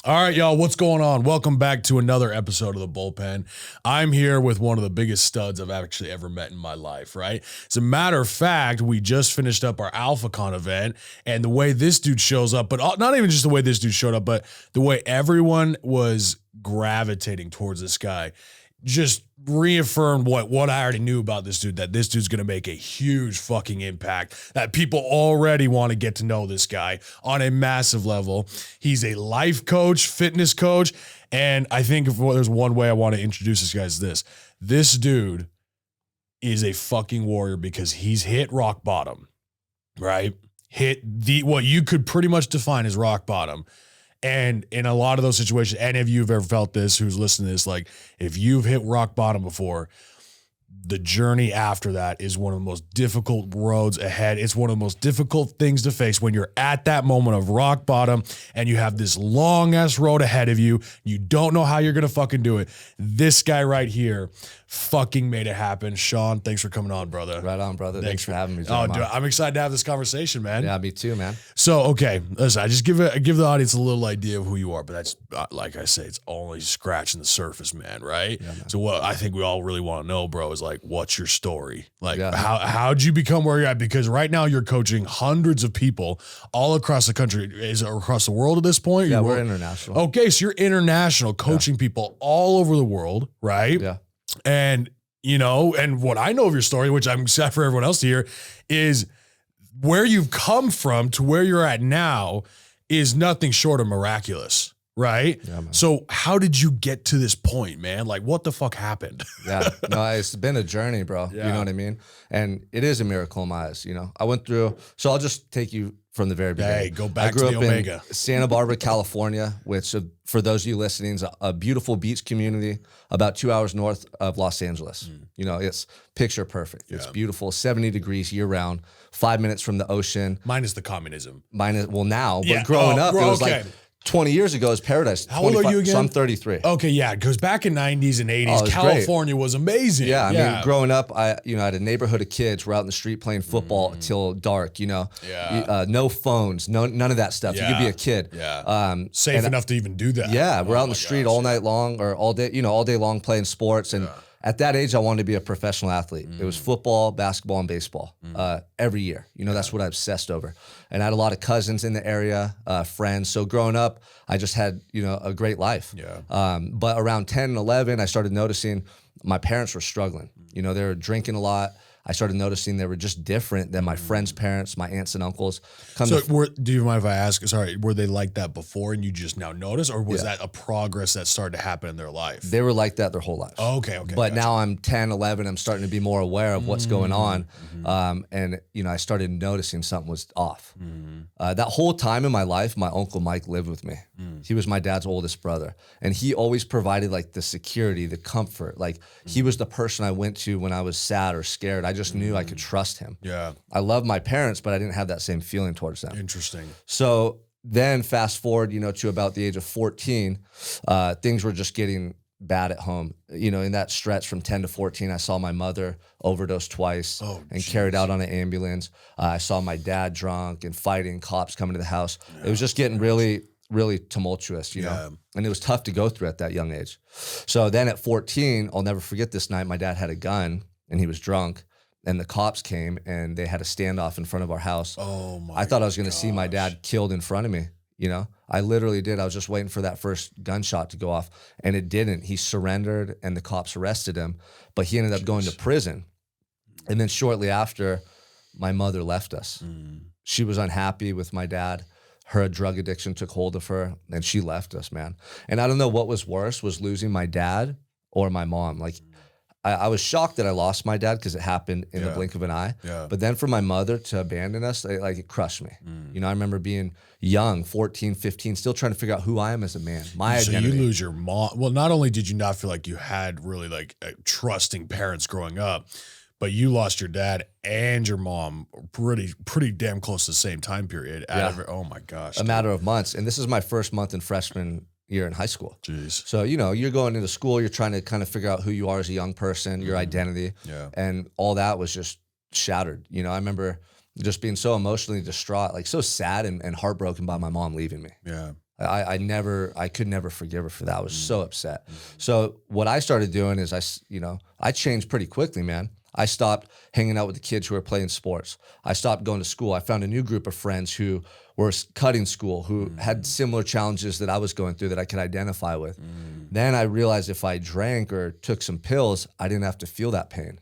All right, y'all, what's going on? Welcome back to another episode of The Bullpen. I'm here with one of the biggest studs I've actually ever met in my life, right? As a matter of fact, we just finished up our AlphaCon event, and the way this dude shows up, but not even just the way this dude showed up, but the way everyone was gravitating towards this guy, just reaffirmed what I already knew about this dude, that this dude's going to make a huge fucking impact, that people already want to get to know this guy on a massive level. He's a life coach, fitness coach, and I think if there's one way I want to introduce this guy is this. This dude is a fucking warrior because he's hit rock bottom, right? Hit what you could pretty much define as rock bottom. And in a lot of those situations, any of you have ever felt this, who's listening to this, like if you've hit rock bottom before, the journey after that is one of the most difficult roads ahead. It's one of the most difficult things to face when you're at that moment of rock bottom and you have this long ass road ahead of you. You don't know how you're going to fucking do it. This guy right here fucking made it happen. Sean, thanks for coming on, brother. Right on, brother. Thanks for having me. Oh, dude, I'm excited to have this conversation, man. Yeah, me too, man. So, okay, listen, I just give the audience a little idea of who you are, but that's, like I say, it's only scratching the surface, man, right? Yeah, man. So what I think we all really want to know, bro, is like, what's your story? Like, how'd you become where you're at? Because right now you're coaching hundreds of people all across the country. Is it across the world at this point? Yeah, we're international. Okay, so you're international, coaching people all over the world, right? Yeah. And, you know, and what I know of your story, which I'm excited for everyone else to hear, is where you've come from to where you're at now is nothing short of miraculous, right? Yeah, man. So how did you get to this point, man? Like, what the fuck happened? Yeah, no, it's been a journey, bro. Yeah. You know what I mean? And it is a miracle in my eyes, you know. I went through, so I'll just take you from the very beginning. Hey, go back to the Omega. I grew up in Santa Barbara, California, which for those of you listening is a beautiful beach community about 2 hours north of Los Angeles. You know, it's picture perfect. Yeah. It's beautiful, 70 degrees year round, 5 minutes from the ocean. Minus the communism. Well, now, but growing up, it was like 20 years ago is paradise. How old are you again? So I'm 33. Okay, yeah, because back in 90s and 80s, California was amazing. Yeah, I mean, growing up, I had a neighborhood of kids. We're out in the street playing football till dark, you know. Yeah. No phones, none of that stuff. Yeah. You could be a kid. Yeah. Safe enough to even do that. Yeah, we're out in the street all night long or all day, all day long playing sports. And at that age, I wanted to be a professional athlete. It was football, basketball, and baseball every year. You know, that's what I obsessed over. And I had a lot of cousins in the area, friends. So growing up, I just had, a great life. Yeah. But around 10 and 11, I started noticing my parents were struggling. They were drinking a lot. I started noticing they were just different than my friends' parents, my aunts and uncles. Do you mind if I ask, sorry, were they like that before and you just now noticed, or was that a progress that started to happen in their life? They were like that their whole life. Oh, okay. But now I'm 10, 11, I'm starting to be more aware of what's going on. And, I started noticing something was off. That whole time in my life, my Uncle Mike lived with me. He was my dad's oldest brother. And he always provided like the security, the comfort. Like he was the person I went to when I was sad or scared. I just knew I could trust him. Yeah. I love my parents, but I didn't have that same feeling towards them. Interesting. So then fast forward, to about the age of 14, things were just getting bad at home. In that stretch from 10 to 14, I saw my mother overdose twice and carried out on an ambulance. I saw my dad drunk and fighting, cops coming to the house. It was just getting really, really tumultuous, you know, and it was tough to go through at that young age. So then at 14, I'll never forget this night, my dad had a gun and he was drunk. And the cops came and they had a standoff in front of our house. Oh my! I thought I was going to see my dad killed in front of me. I literally did. I was just waiting for that first gunshot to go off, and it didn't. He surrendered, and the cops arrested him. But he ended up going to prison. And then shortly after, my mother left us. She was unhappy with my dad. Her drug addiction took hold of her, and she left us, man. And I don't know what was worse, was losing my dad or my mom. Like. I was shocked that I lost my dad because it happened in the blink of an eye. Yeah. But then for my mother to abandon us, it crushed me. I remember being young, 14, 15, still trying to figure out who I am as a man, my identity. So you lose your mom. Well, not only did you not feel like you had really like trusting parents growing up, but you lost your dad and your mom pretty damn close to the same time period. Oh my gosh. A matter of months. And this is my first month in freshman year in high school. Jeez. So, you're going into school, you're trying to kind of figure out who you are as a young person, your identity. Yeah. And all that was just shattered. I remember just being so emotionally distraught, like so sad and heartbroken by my mom leaving me. Yeah. I could never forgive her for that. I was so upset. So what I started doing is I changed pretty quickly, man. I stopped hanging out with the kids who were playing sports. I stopped going to school. I found a new group of friends who were cutting school, who had similar challenges that I was going through that I could identify with. Then I realized if I drank or took some pills, I didn't have to feel that pain.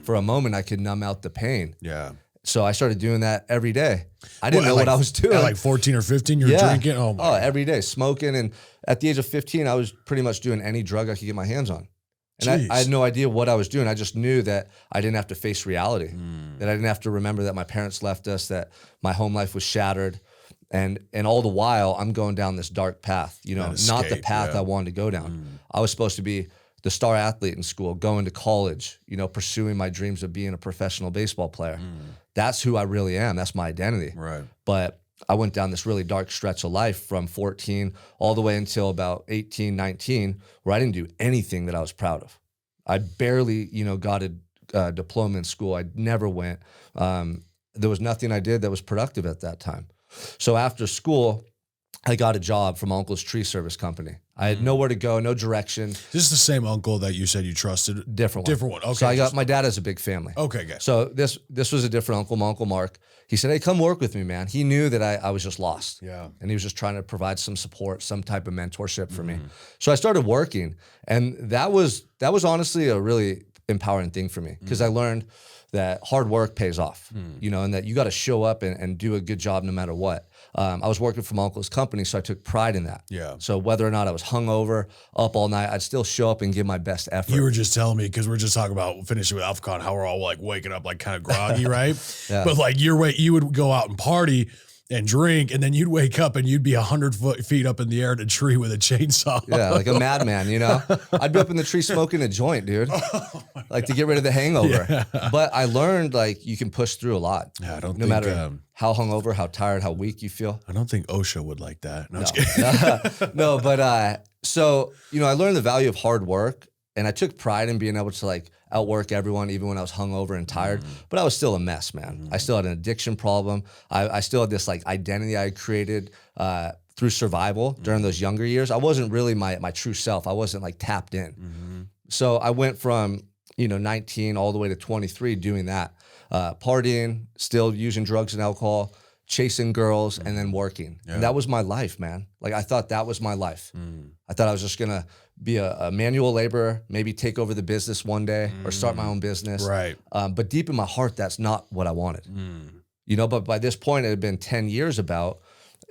For a moment, I could numb out the pain. Yeah. So I started doing that every day. I didn't know what I was doing. At like 14 or 15, you were drinking? Oh, my God. Every day, smoking. And at the age of 15, I was pretty much doing any drug I could get my hands on. And I had no idea what I was doing. I just knew that I didn't have to face reality, that I didn't have to remember that my parents left us, that my home life was shattered. And all the while, I'm going down this dark path, not the path I wanted to go down. I was supposed to be the star athlete in school, going to college, pursuing my dreams of being a professional baseball player. That's who I really am. That's my identity. Right. But I went down this really dark stretch of life from 14 all the way until about 18, 19, where I didn't do anything that I was proud of. I barely, got a diploma in school. I never went. There was nothing I did that was productive at that time. So after school, I got a job from my uncle's tree service company. I had nowhere to go, no direction. This is the same uncle that you said you trusted? Different one. Different one. Okay. So my dad has a big family. Okay, good. So this was a different uncle, my Uncle Mark. He said, hey, come work with me, man. He knew that I was just lost. Yeah. And he was just trying to provide some support, some type of mentorship for me. So I started working. And that was honestly a really empowering thing for me, because I learned that hard work pays off, and that you got to show up and do a good job no matter what. I was working for my uncle's company, so I took pride in that. Yeah. So whether or not I was hungover, up all night, I'd still show up and give my best effort. You were just telling me, because we're just talking about finishing with AlphaCon, how we're all like waking up like kind of groggy, right? Yeah. But like you would go out and party and drink, and then you'd wake up and you'd be 100 feet up in the air in a tree with a chainsaw. Yeah, like a madman, I'd be up in the tree smoking a joint, dude. To get rid of the hangover. Yeah. But I learned you can push through a lot. Yeah, I don't no think, matter how hungover, how tired, how weak you feel. I don't think OSHA would like that. No, no, but so I learned the value of hard work, and I took pride in being able to outwork everyone, even when I was hungover and tired. But I was still a mess, man. I still had an addiction problem. I still had this identity I had created through survival during those younger years. I wasn't really my true self. I wasn't tapped in. So I went from 19 all the way to 23 doing that, partying, still using drugs and alcohol, chasing girls, and then working. Yeah. And that was my life, man. I thought that was my life. I thought I was just gonna be a manual laborer, maybe take over the business one day or start my own business. Right. But deep in my heart, that's not what I wanted. But by this point, it had been 10 years about,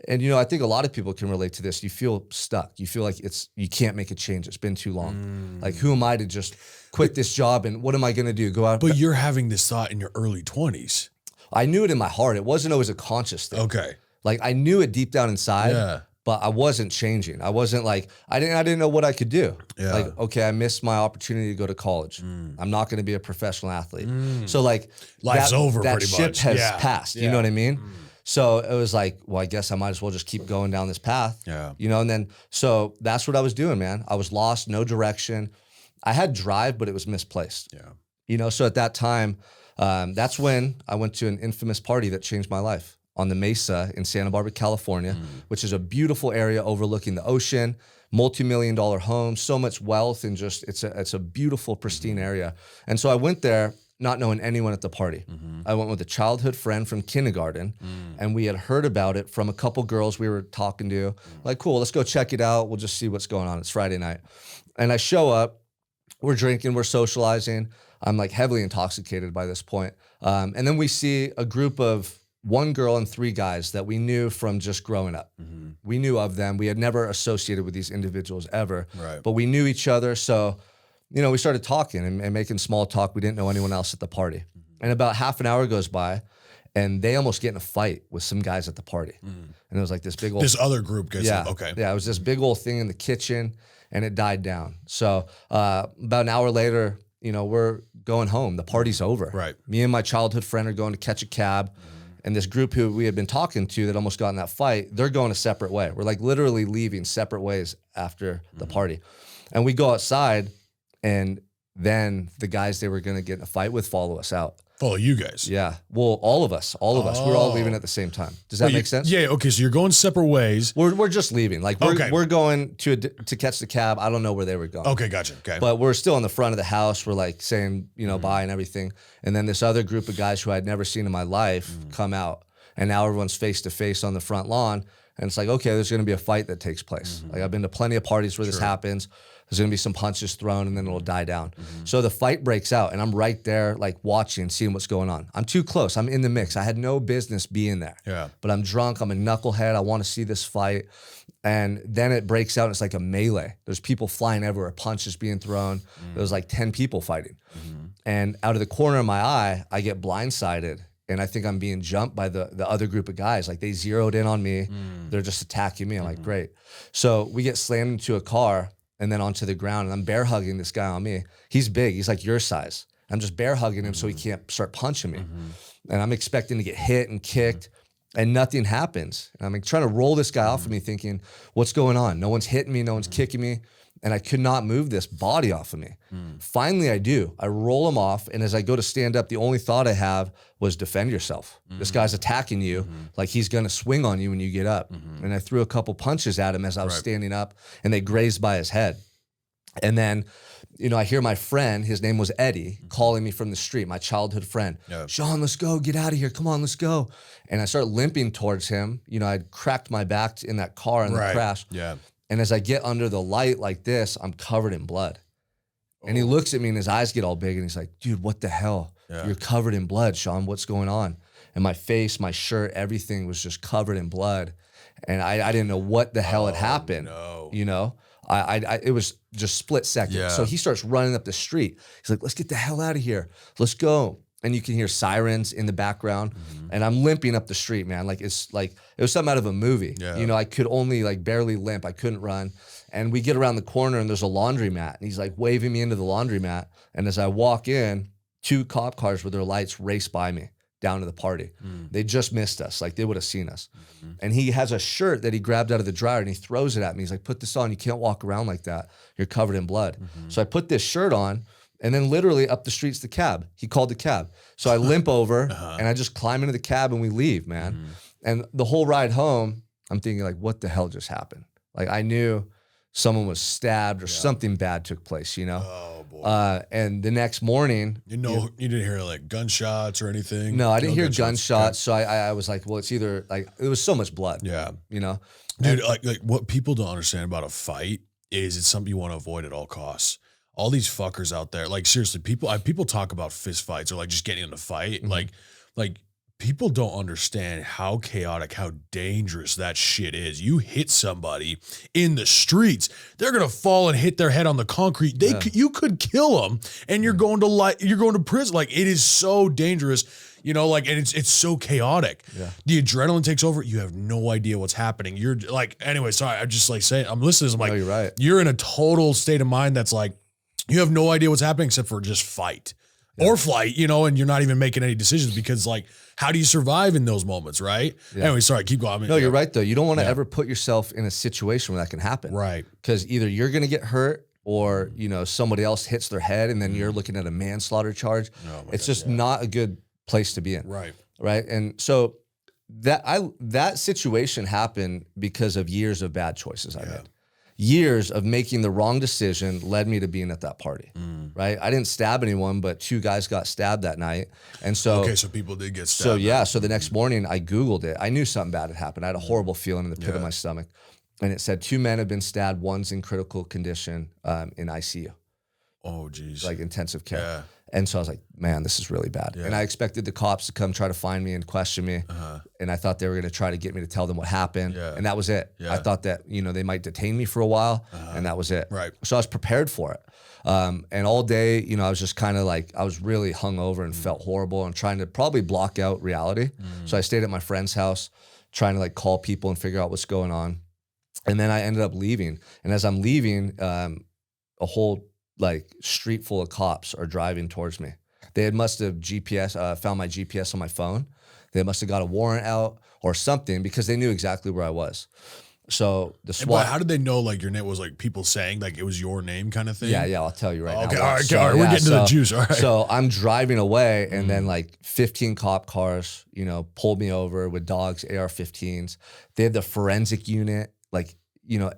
and I think a lot of people can relate to this. You feel stuck. You feel like you can't make a change. It's been too long. Who am I to just quit this job, and what am I gonna do? Go out? But you're having this thought in your early 20s. I knew it in my heart. It wasn't always a conscious thing. Okay. I knew it deep down inside, but I wasn't changing. I wasn't I didn't know what I could do. Yeah. Okay, I missed my opportunity to go to college. I'm not going to be a professional athlete. So life's over that pretty ship much. has passed. You know what I mean? So it was well, I guess I might as well just keep going down this path. Yeah. And then, so that's what I was doing, man. I was lost, no direction. I had drive, but it was misplaced. Yeah. So at that time, that's when I went to an infamous party that changed my life on the Mesa in Santa Barbara, California, which is a beautiful area overlooking the ocean, multi-million-dollar homes, so much wealth, and just it's a beautiful, pristine area. And so I went there not knowing anyone at the party. I went with a childhood friend from kindergarten, and we had heard about it from a couple girls we were talking to. Cool, let's go check it out. We'll just see what's going on. It's Friday night. And I show up, we're drinking, we're socializing. I'm heavily intoxicated by this point. And then we see a group of one girl and three guys that we knew from just growing up. We knew of them. We had never associated with these individuals ever, but we knew each other. So, we started talking and making small talk. We didn't know anyone else at the party. And about half an hour goes by, and they almost get in a fight with some guys at the party. And it was this big old... This other group gets... Yeah. Okay. Yeah, it was this big old thing in the kitchen, and it died down. So about an hour later, we're going home. The party's over. Right. Me and my childhood friend are going to catch a cab. And this group who we had been talking to that almost got in that fight, they're going a separate way. We're literally leaving separate ways after the party. And we go outside, and then the guys they were going to get in a fight with follow us out. Follow you guys. Yeah. Well, all of us. We were all leaving at the same time. Does that make sense? Yeah. Okay. So you're going separate ways. We're just leaving. Like we're going to catch the cab. I don't know where they were going. Okay. Gotcha. Okay. But we're still in the front of the house. We're like saying, bye and everything. And then this other group of guys who I'd never seen in my life come out. And now everyone's face to face on the front lawn. And it's like, okay, there's going to be a fight that takes place. Like I've been to plenty of parties where this happens. There's going to be some punches thrown and then it'll die down. So the fight breaks out and I'm right there like watching, seeing what's going on. I'm too close. I'm in the mix. I had no business being there. Yeah. But I'm drunk. I'm a knucklehead. I want to see this fight. And then it breaks out and it's like a melee. There's people flying everywhere, punches being thrown. There was like 10 people fighting. And out of the corner of my eye, I get blindsided. And I think I'm being jumped by the other group of guys. Like they zeroed in on me. They're just attacking me. I'm like, great. So we get slammed into a car and then onto the ground. And I'm bear hugging this guy on me. He's big. He's like your size. I'm just bear hugging him so he can't start punching me. And I'm expecting to get hit and kicked and nothing happens. And I'm like trying to roll this guy off of me thinking, what's going on? No one's hitting me. No one's kicking me. And I could not move this body off of me. Finally, I do. I roll him off. And as I go to stand up, the only thought I have was defend yourself. This guy's attacking you like he's going to swing on you when you get up. And I threw a couple punches at him as I was standing up and they grazed by his head. And then, I hear my friend, his name was Eddie, calling me from the street, my childhood friend. Sean, let's go. Get out of here. Come on, let's go. And I start limping towards him. I'd cracked my back in that car in the crash. Yeah. And as I get under the light like this, I'm covered in blood. And he looks at me and his eyes get all big and he's like, dude, what the hell? You're covered in blood, Sean. What's going on? And my face, my shirt, everything was just covered in blood. And I didn't know what the hell had happened. No. It was just split second. Yeah. So he starts running up the street. He's like, let's get the hell out of here. Let's go. And you can hear sirens in the background. And I'm limping up the street, man. Like it was something out of a movie. Yeah. I could only like barely limp. I couldn't run. And we get around the corner and there's a laundromat. And he's like waving me into the laundromat. And as I walk in, 2 cop cars with their lights race by me down to the party. They just missed us. Like they would have seen us. And he has a shirt that he grabbed out of the dryer and he throws it at me. He's like, put this on. You can't walk around like that. You're covered in blood. So I put this shirt on. And then literally up the street's the cab. He called the cab. So I limp over and I just climb into the cab and we leave, man. And the whole ride home, I'm thinking like, what the hell just happened? Like I knew someone was stabbed or something bad took place, Oh, boy. And the next morning. You didn't hear like gunshots or anything? No, I didn't hear gunshots. So I was like, well, it's either like, it was so much blood. Yeah. Dude, like what people don't understand about a fight is it's something you want to avoid at all costs. All these fuckers out there, like seriously, people talk about fist fights or like just getting in a fight. Like people don't understand how chaotic, how dangerous that shit is. You hit somebody in the streets, they're gonna fall and hit their head on the concrete. You could kill them, and you're going to prison. Like it is so dangerous, and it's so chaotic. Yeah. The adrenaline takes over. You have no idea what's happening. You're like, anyway, sorry. I'm just like saying, I'm listening. I'm like, you're right. You're in a total state of mind that's like, you have no idea what's happening except for just fight or flight, and you're not even making any decisions because like, how do you survive in those moments, right? Yeah. Anyway, sorry, keep going. No, you're right though. You don't want to ever put yourself in a situation where that can happen. Right. Because either you're going to get hurt or, somebody else hits their head and then you're looking at a manslaughter charge. It's just not a good place to be in. Right. Right. And so that situation happened because of years of bad choices I made. Years of making the wrong decision led me to being at that party, right? I didn't stab anyone, but 2 guys got stabbed that night. And so... Okay, so people did get stabbed. So the next morning I Googled it. I knew something bad had happened. I had a horrible feeling in the pit of my stomach. And it said 2 men have been stabbed, one's in critical condition in ICU. Oh, geez. Like intensive care. Yeah. And so I was like, man, this is really bad. Yeah. And I expected the cops to come try to find me and question me. And I thought they were going to try to get me to tell them what happened. Yeah. And that was it. Yeah. I thought that, they might detain me for a while and that was it. Right. So I was prepared for it. And all day, I was just kind of like, I was really hungover and felt horrible and trying to probably block out reality. So I stayed at my friend's house trying to like call people and figure out what's going on. And then I ended up leaving. And as I'm leaving, a whole like street full of cops are driving towards me. They must have found my GPS on my phone. They must have got a warrant out or something because they knew exactly where I was. So the But SWAT. how did they know like your name was like people saying like it was your name kind of thing? Yeah, I'll tell you right now. Okay, Watch. all right, we're getting to the juice. All right. So I'm driving away, and then like 15 cop cars, pulled me over with dogs, AR-15s. They had the forensic unit, like,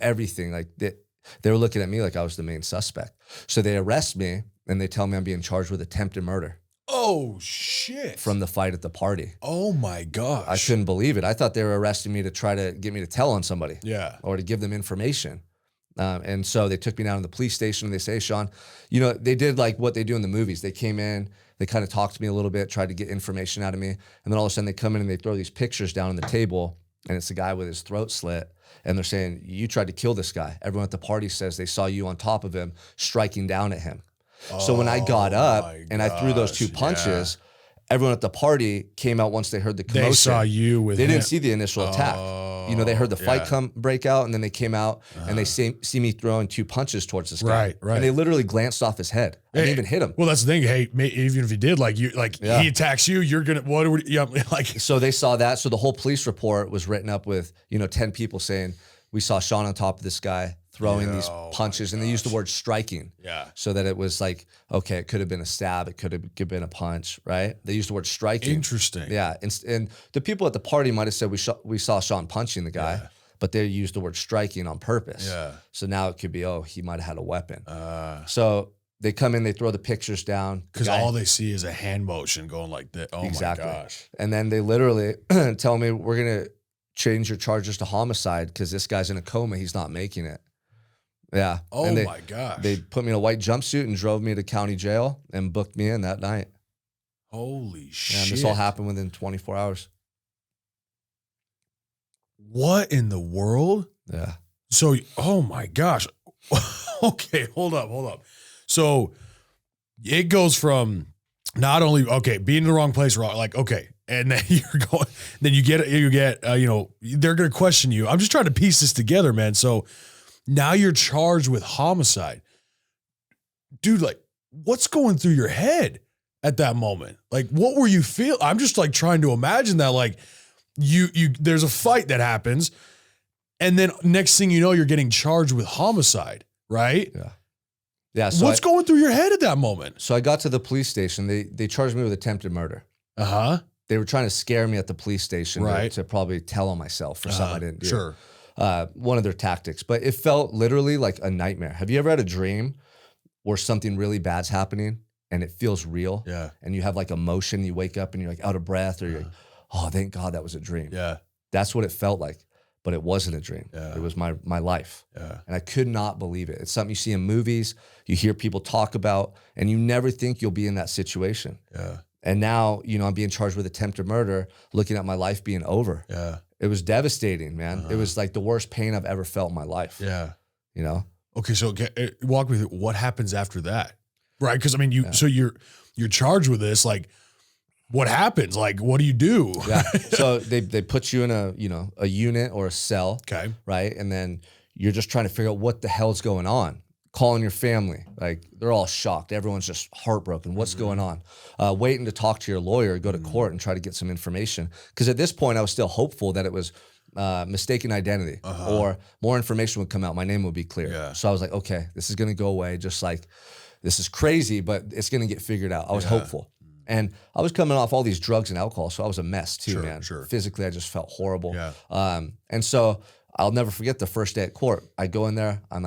everything. Like they were looking at me like I was the main suspect. So they arrest me, and they tell me I'm being charged with attempted murder. Oh shit! From the fight at the party. Oh my gosh! I couldn't believe it. I thought they were arresting me to try to get me to tell on somebody. Yeah. Or to give them information. And so they took me down to the police station, and they say, Sean, they did like what they do in the movies. They came in, they kind of talked to me a little bit, tried to get information out of me. And then all of a sudden they come in and they throw these pictures down on the table, and it's a guy with his throat slit. And they're saying, you tried to kill this guy. Everyone at the party says they saw you on top of him, striking down at him. So when I got up and I threw those 2 punches, everyone at the party came out once they heard the commotion. They saw you with They didn't see the initial attack. They heard the fight break out, and then they came out and they see me throwing 2 punches towards this guy. Right. And they literally glanced off his head. I didn't even hit him. Well, that's the thing. Hey, even if he did, he attacks you, you're gonna like. So they saw that. So the whole police report was written up with 10 people saying we saw Sean on top of this guy throwing these punches, and they used the word striking. Yeah. So that it was like, okay, it could have been a stab, it could have been a punch, right? They used the word striking. Interesting. Yeah. And the people at the party might have said we saw Sean punching the guy, but they used the word striking on purpose. Yeah. So now it could be, he might have had a weapon. So they come in, they throw the pictures down. Because all they see is a hand motion going like that. Oh exactly. My gosh. And then they literally tell me, we're going to change your charges to homicide because this guy's in a coma. He's not making it. Yeah. Oh my gosh. They put me in a white jumpsuit and drove me to county jail and booked me in that night. Holy shit. Yeah, and this all happened within 24 hours. What in the world? Yeah. So, oh my gosh. Okay, hold up. So it goes from not only, being in the wrong place, and then you get, they're going to question you. I'm just trying to piece this together, man. So now you're charged with homicide. Dude, what's going through your head at that moment? What were you feel? I'm just trying to imagine that, there's a fight that happens, and then next thing you know, you're getting charged with homicide, right? Yeah. Yeah. So what's going through your head at that moment? So I got to the police station. They charged me with attempted murder. Uh-huh. They were trying to scare me at the police station right. to probably tell on myself for something I didn't do. Sure. One of their tactics, but it felt literally like a nightmare. Have you ever had a dream where something really bad's happening and it feels real? Yeah. And you have emotion, you wake up and you're out of breath, or you're like, oh, thank God that was a dream. Yeah. That's what it felt like, but it wasn't a dream. Yeah. It was my life. Yeah. And I could not believe it. It's something you see in movies, you hear people talk about, and you never think you'll be in that situation. Yeah. And now, I'm being charged with attempted murder, looking at my life being over. Yeah. It was devastating, man. It was the worst pain I've ever felt in my life. Yeah. Okay, so walk me through what happens after that, right? Because so you're charged with this. What happens? What do you do? Yeah. So they put you in a unit or a cell. Okay. Right, and then you're just trying to figure out what the hell's going on. Calling your family, they're all shocked. Everyone's just heartbroken. What's going on? Waiting to talk to your lawyer, go to court and try to get some information. Because at this point, I was still hopeful that it was mistaken identity or more information would come out. My name would be clear. Yeah. So I was like, okay, this is going to go away. Just this is crazy, but it's going to get figured out. I was hopeful. And I was coming off all these drugs and alcohol, so I was a mess too, man. Sure. Physically, I just felt horrible. Yeah. And so I'll never forget the first day at court. I go in there, I'm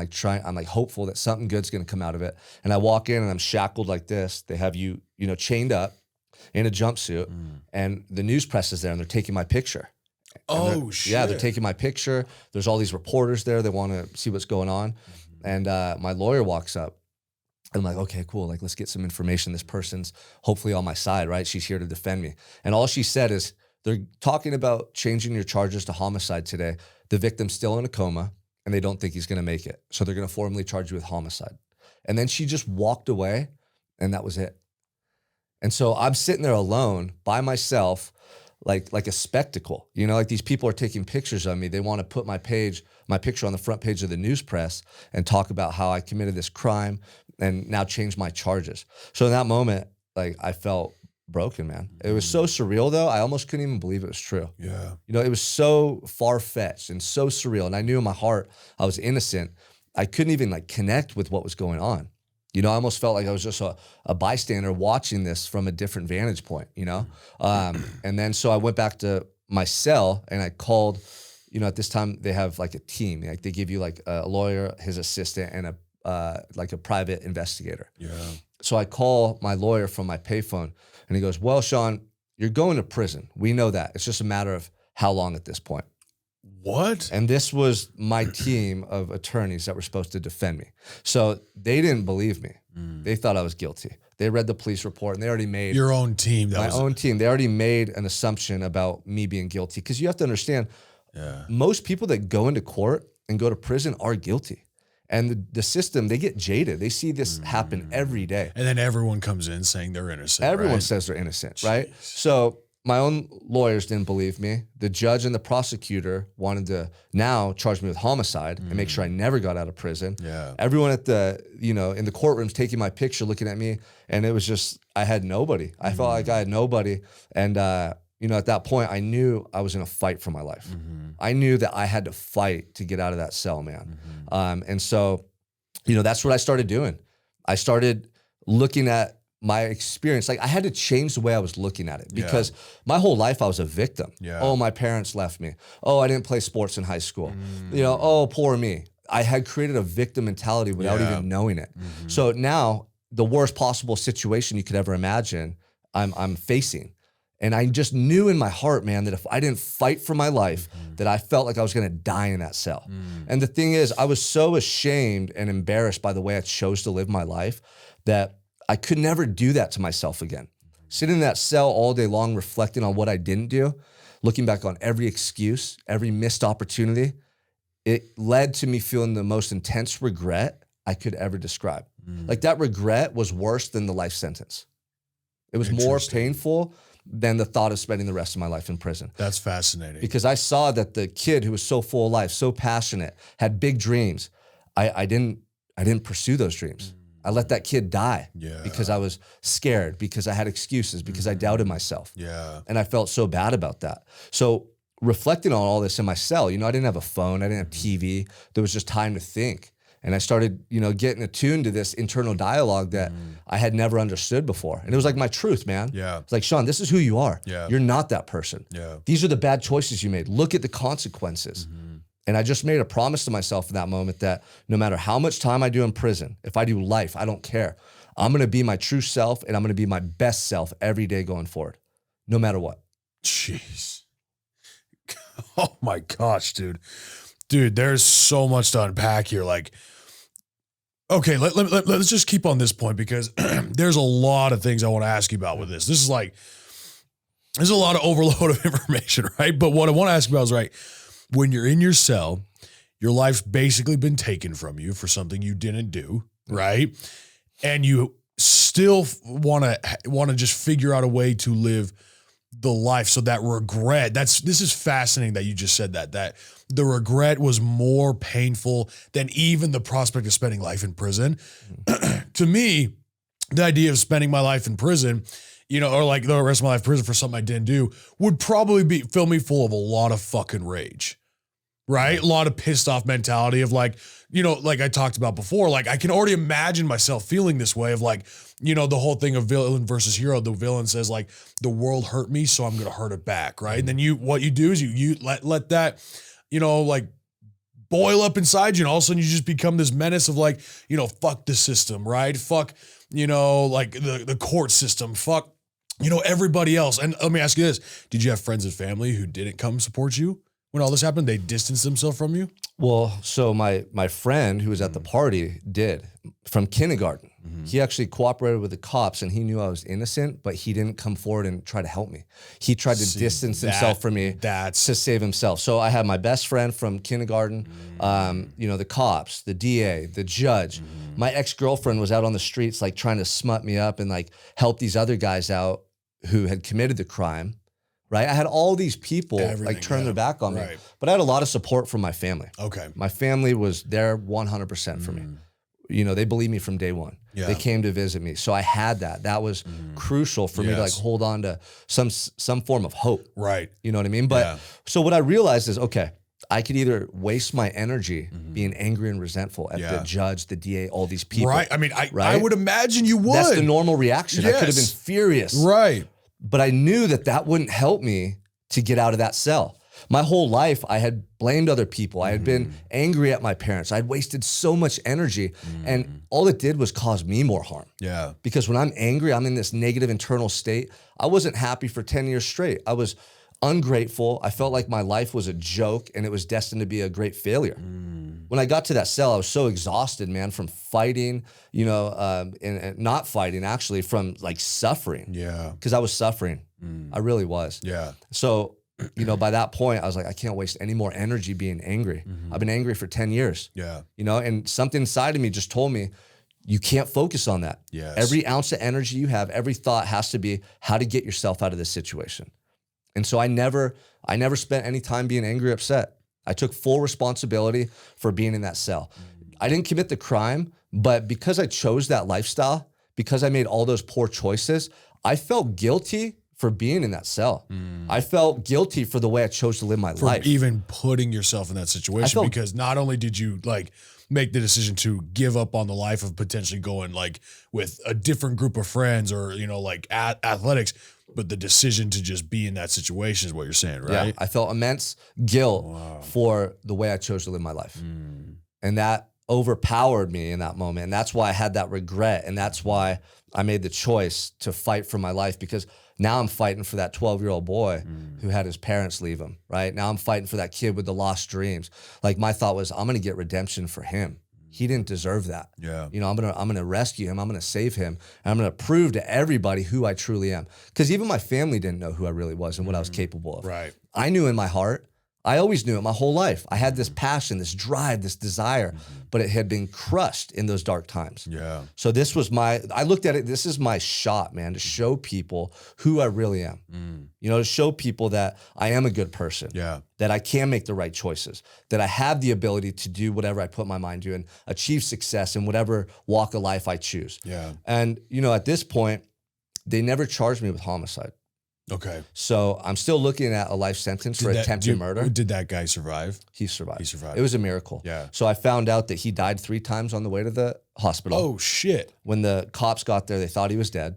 hopeful that something good's gonna come out of it. And I walk in and I'm shackled like this. They have you, chained up in a jumpsuit, and the news press is there and they're taking my picture. Oh, shit. Yeah, they're taking my picture. There's all these reporters there. They want to see what's going on. And my lawyer walks up. I'm like, okay, cool. Let's get some information. This person's hopefully on my side, right? She's here to defend me. And all she said is, they're talking about changing your charges to homicide today. The victim's still in a coma, and they don't think he's going to make it. So they're going to formally charge you with homicide. And then she just walked away, and that was it. And so I'm sitting there alone by myself, like a spectacle. These people are taking pictures of me. They want to put my picture on the front page of the news press and talk about how I committed this crime and now change my charges. So in that moment, I felt broken, man. It was so surreal though. I almost couldn't even believe it was true. Yeah. You know, it was so far-fetched and so surreal. And I knew in my heart I was innocent. I couldn't even like connect with what was going on. You know, I almost felt like I was just a bystander watching this from a different vantage point, you know? And then so I went back to my cell and I called, you know, at this time they have like a team. Like they give you like a lawyer, his assistant, and like a private investigator. Yeah. So I call my lawyer from my payphone and he goes, well, Sean, you're going to prison. We know that. It's just a matter of how long at this point. What? And this was my team of attorneys that were supposed to defend me. So they didn't believe me. They thought I was guilty. They read the police report and they already made your own team. My own team. They already made an assumption about me being guilty. Because you have to understand, most people that go into court and go to prison are guilty. And the system, they get jaded. They see this happen every day. And then everyone comes in saying they're innocent. Everyone right? says they're innocent, right? So my own lawyers didn't believe me. The judge and the prosecutor wanted to now charge me with homicide and make sure I never got out of prison. Yeah. Everyone at the, you know, in the courtrooms taking my picture, looking at me, and it was just, I had nobody. I felt like I had nobody. And, you know, at that point, I knew I was in a fight for my life. I knew that I had to fight to get out of that cell, man. And so, you know, that's what I started doing. I started looking at my experience. Like I had to change the way I was looking at it because my whole life I was a victim. Oh, my parents left me. Oh, I didn't play sports in high school. You know, oh, poor me. I had created a victim mentality without even knowing it. So now the worst possible situation you could ever imagine, I'm facing. And I just knew in my heart, man, that if I didn't fight for my life, that I felt like I was gonna die in that cell. And the thing is, I was so ashamed and embarrassed by the way I chose to live my life that I could never do that to myself again. Sitting in that cell all day long, reflecting on what I didn't do, looking back on every excuse, every missed opportunity, it led to me feeling the most intense regret I could ever describe. Like that regret was worse than the life sentence. It was more painful than the thought of spending the rest of my life in prison. That's fascinating. Because I saw that the kid who was so full of life, so passionate, had big dreams. I didn't pursue those dreams. I let that kid die because I was scared, because I had excuses, because I doubted myself. And I felt so bad about that. So reflecting on all this in my cell, you know, I didn't have a phone, I didn't have TV. There was just time to think. And I started, you know, getting attuned to this internal dialogue that I had never understood before. And it was like my truth, man. It's like, Sean, this is who you are. You're not that person. These are the bad choices you made. Look at the consequences. And I just made a promise to myself in that moment that no matter how much time I do in prison, if I do life, I don't care. I'm gonna be my true self and I'm gonna be my best self every day going forward, no matter what. Jeez. Oh my gosh, dude. Dude, there's so much to unpack here. Like, okay, let's just keep on this point because there's a lot of things I want to ask you about with this. This is like, there's a lot of overload of information, right? But what I want to ask you about is, right, when you're in your cell, your life's basically been taken from you for something you didn't do, right? And you still want to just figure out a way to live the life. So that regret, this is fascinating that you just said that the regret was more painful than even the prospect of spending life in prison. To me, the idea of spending my life in prison, you know, or like the rest of my life in prison for something I didn't do would probably fill me full of a lot of fucking rage. Right? A lot of pissed off mentality of like, you know, like I talked about before, like I can already imagine myself feeling this way of like, you know, the whole thing of villain versus hero. The villain says like, the world hurt me, so I'm going to hurt it back. Right. And then what you do is you let that, you know, like boil up inside you. And all of a sudden you just become this menace of like, you know, fuck the system, right? Fuck, you know, like the court system, fuck, you know, everybody else. And let me ask you this. Did you have friends and family who didn't come support you? When all this happened, they distanced themselves from you? Well, so my friend who was at the party did, from kindergarten. He actually cooperated with the cops and he knew I was innocent, but he didn't come forward and try to help me. He tried to distance himself from me to save himself. So I had my best friend from kindergarten, you know, the cops, the DA, the judge. My ex-girlfriend was out on the streets like trying to smut me up and like help these other guys out who had committed the crime. Right, I had all these people like turn their back on me, but I had a lot of support from my family. Okay, my family was there 100% for me. they believed me from day one. Yeah. They came to visit me. So I had that. That was crucial for me to like hold on to some form of hope. Right. You know what I mean? But so what I realized is, okay, I could either waste my energy being angry and resentful at the judge, the DA, all these people. Right. I mean, I would imagine you would. That's the normal reaction. I could have been furious. Right. But I knew that wouldn't help me to get out of that cell. My whole life, I had blamed other people. I had been angry at my parents. I had wasted so much energy, and all it did was cause me more harm. Yeah. Because when I'm angry, I'm in this negative internal state. I wasn't happy for 10 years straight. I was ungrateful. I felt like my life was a joke and it was destined to be a great failure. When I got to that cell, I was so exhausted, man, from fighting, and not fighting, actually, from like suffering. Yeah. Because I was suffering. I really was. Yeah. So, by that point, I was like, I can't waste any more energy being angry. I've been angry for 10 years. Yeah. And something inside of me just told me, you can't focus on that. Yes. Every ounce of energy you have, every thought has to be how to get yourself out of this situation. And so I never spent any time being angry or upset. I took full responsibility for being in that cell. I didn't commit the crime, but because I chose that lifestyle, because I made all those poor choices, I felt guilty for being in that cell. I felt guilty for the way I chose to live my life. Even putting yourself in that situation, because not only did you like make the decision to give up on the life of potentially going like with a different group of friends or, like athletics, but the decision to just be in that situation is what you're saying, right? Yeah, I felt immense guilt for the way I chose to live my life. And that overpowered me in that moment. And that's why I had that regret. And that's why I made the choice to fight for my life, because now I'm fighting for that 12-year-old boy who had his parents leave him, right? Now I'm fighting for that kid with the lost dreams. Like my thought was, I'm going to get redemption for him. He didn't deserve that. Yeah. I'm gonna rescue him. I'm gonna save him. And I'm gonna prove to everybody who I truly am. Because even my family didn't know who I really was and what I was capable of. Right. I knew in my heart. I always knew it my whole life. I had this passion, this drive, this desire, but it had been crushed in those dark times. Yeah. So this was I looked at it, this is my shot, man, to show people who I really am. To show people that I am a good person. Yeah. That I can make the right choices, that I have the ability to do whatever I put my mind to and achieve success in whatever walk of life I choose. Yeah. And, at this point, they never charged me with homicide. Okay. So I'm still looking at a life sentence for attempted murder. Did that guy survive? He survived. He survived. It was a miracle. Yeah. So I found out that he died 3 times on the way to the hospital. Oh, shit. When the cops got there, they thought he was dead.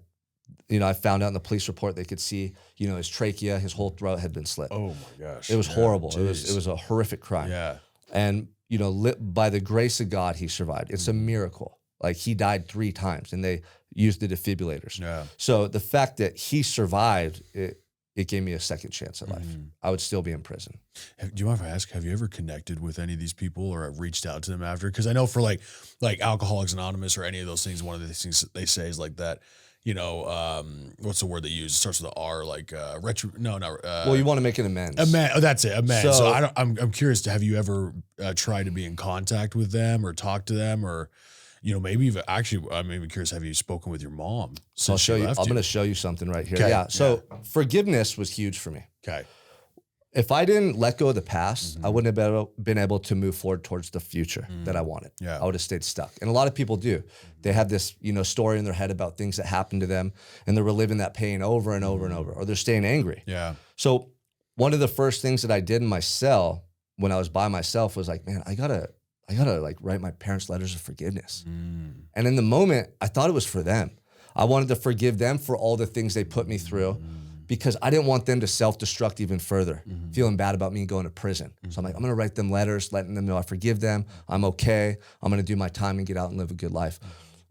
I found out in the police report they could see, his trachea, his whole throat had been slit. Oh my gosh. It was horrible. Geez. It was a horrific crime. Yeah. And, by the grace of God, he survived. It's a miracle. Like he died 3 times and they used the defibrillators. Yeah. So the fact that he survived, it gave me a second chance at life. I would still be in prison. Do you mind if I ask, have you ever connected with any of these people or reached out to them after? Because I know for like Alcoholics Anonymous or any of those things, one of the things that they say is like that, what's the word they use? It starts with the R, like retro. No, not. Well, you want to make an amends. Oh, that's it. Amends. So I'm curious. Have you ever tried to be in contact with them or talk to them or? Maybe even actually, I'm even curious, have you spoken with your mom? I'll show you. I'm going to show you something right here. Okay. Yeah. So forgiveness was huge for me. Okay. If I didn't let go of the past, I wouldn't have been able to move forward towards the future that I wanted. Yeah. I would have stayed stuck. And a lot of people do. They have this, story in their head about things that happened to them and they're reliving that pain over and over and over, or they're staying angry. Yeah. So one of the first things that I did in my cell when I was by myself was like, man, I gotta like write my parents letters of forgiveness. And in the moment, I thought it was for them. I wanted to forgive them for all the things they put me through because I didn't want them to self-destruct even further, feeling bad about me going to prison. So I'm like, I'm gonna write them letters, letting them know I forgive them. I'm okay. I'm gonna do my time and get out and live a good life.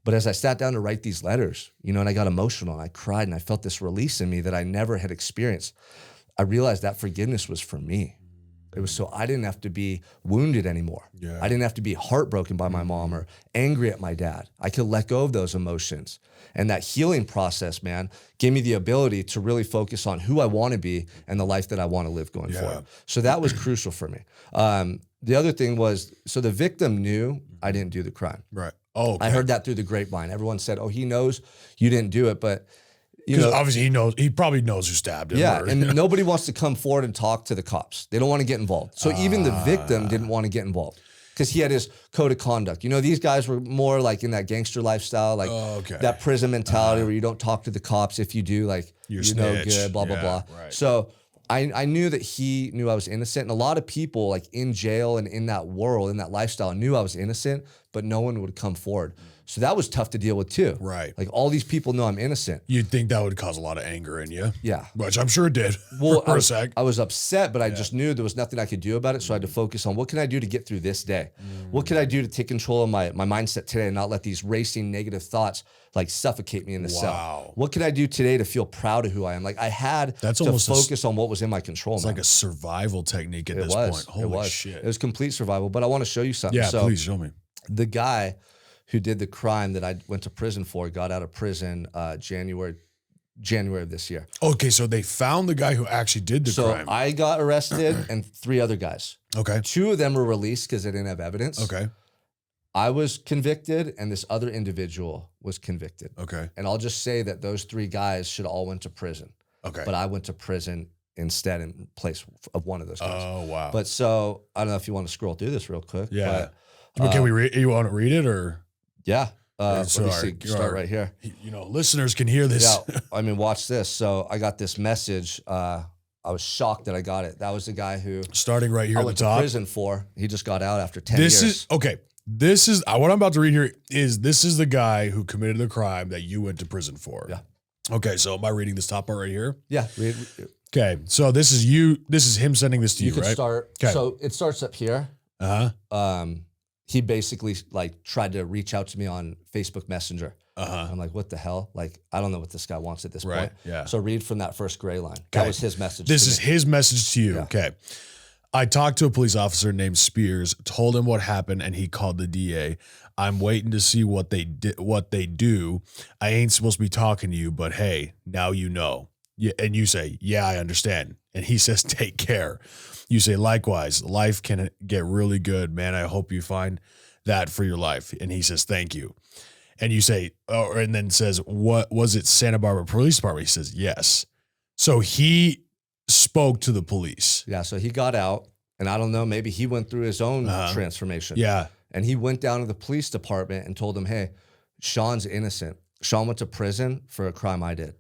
But as I sat down to write these letters, and I got emotional and I cried and I felt this release in me that I never had experienced, I realized that forgiveness was for me. It was so I didn't have to be wounded anymore. Yeah. I didn't have to be heartbroken by my mom or angry at my dad. I could let go of those emotions. And that healing process, man, gave me the ability to really focus on who I want to be and the life that I want to live going forward. So that was crucial for me. The other thing was, so the victim knew I didn't do the crime. Right. Oh, okay. I heard that through the grapevine. Everyone said, oh, he knows you didn't do it, but obviously he probably knows who stabbed him. Yeah, and nobody wants to come forward and talk to the cops. They don't want to get involved. So even the victim didn't want to get involved. because he had his code of conduct. You know, these guys were more like in that gangster lifestyle, like that prison mentality where you don't talk to the cops. If you do, like, you're no good, blah, blah, blah. Right. So I knew that he knew I was innocent. And a lot of people like in jail and in that world, in that lifestyle, knew I was innocent, but no one would come forward. So that was tough to deal with too. Right. Like all these people know I'm innocent. You'd think that would cause a lot of anger in you. Yeah. Which I'm sure it did for a sec. I was upset, but I just knew there was nothing I could do about it. So I had to focus on what can I do to get through this day? What can I do to take control of my mindset today and not let these racing negative thoughts like suffocate me in the cell? What can I do today to feel proud of who I am? Like I had to focus on what was in my control. It's like a survival technique at this point. Holy shit. It was complete survival, but I want to show you something. Yeah, please show me. The guy who did the crime that I went to prison for got out of prison January of this year. Okay, so they found the guy who actually did the crime. So I got arrested and 3 other guys. Okay. 2 of them were released because they didn't have evidence. Okay. I was convicted and this other individual was convicted. Okay. And I'll just say that those 3 guys should all went to prison. Okay. But I went to prison instead in place of one of those guys. Oh, wow. But so I don't know if you want to scroll through this real quick. Yeah. But can we read? You want to read it or? Yeah. Let me see. Start right here. You know, listeners can hear this. Yeah. I mean, watch this. So I got this message. I was shocked that I got it. That was the guy who starting right here I at the went top. to prison for. He just got out after 10 years. This is what I'm about to read here. This is the guy who committed the crime that you went to prison for. Yeah. Okay. So am I reading this top part right here? Yeah. Okay. So this is you. This is him sending this to you, right? You can start. Okay. So it starts up here. He basically like tried to reach out to me on Facebook Messenger. I'm like, what the hell? Like, I don't know what this guy wants at this point. Yeah. So read from that first gray line. That was his message. This is his message to you. Yeah. Okay. I talked to a police officer named Spears, told him what happened, and he called the DA. I'm waiting to see what they do. I ain't supposed to be talking to you, but hey, now you know. Yeah, and you say, yeah, I understand. And he says, take care. You say, likewise, life can get really good, man. I hope you find that for your life. And he says, thank you. And you say, and then says, what was it, Santa Barbara Police Department? He says, yes. So he spoke to the police. Yeah, so he got out, and I don't know, maybe he went through his own transformation. Yeah. And he went down to the police department and told them, hey, Sean's innocent. Sean went to prison for a crime I did.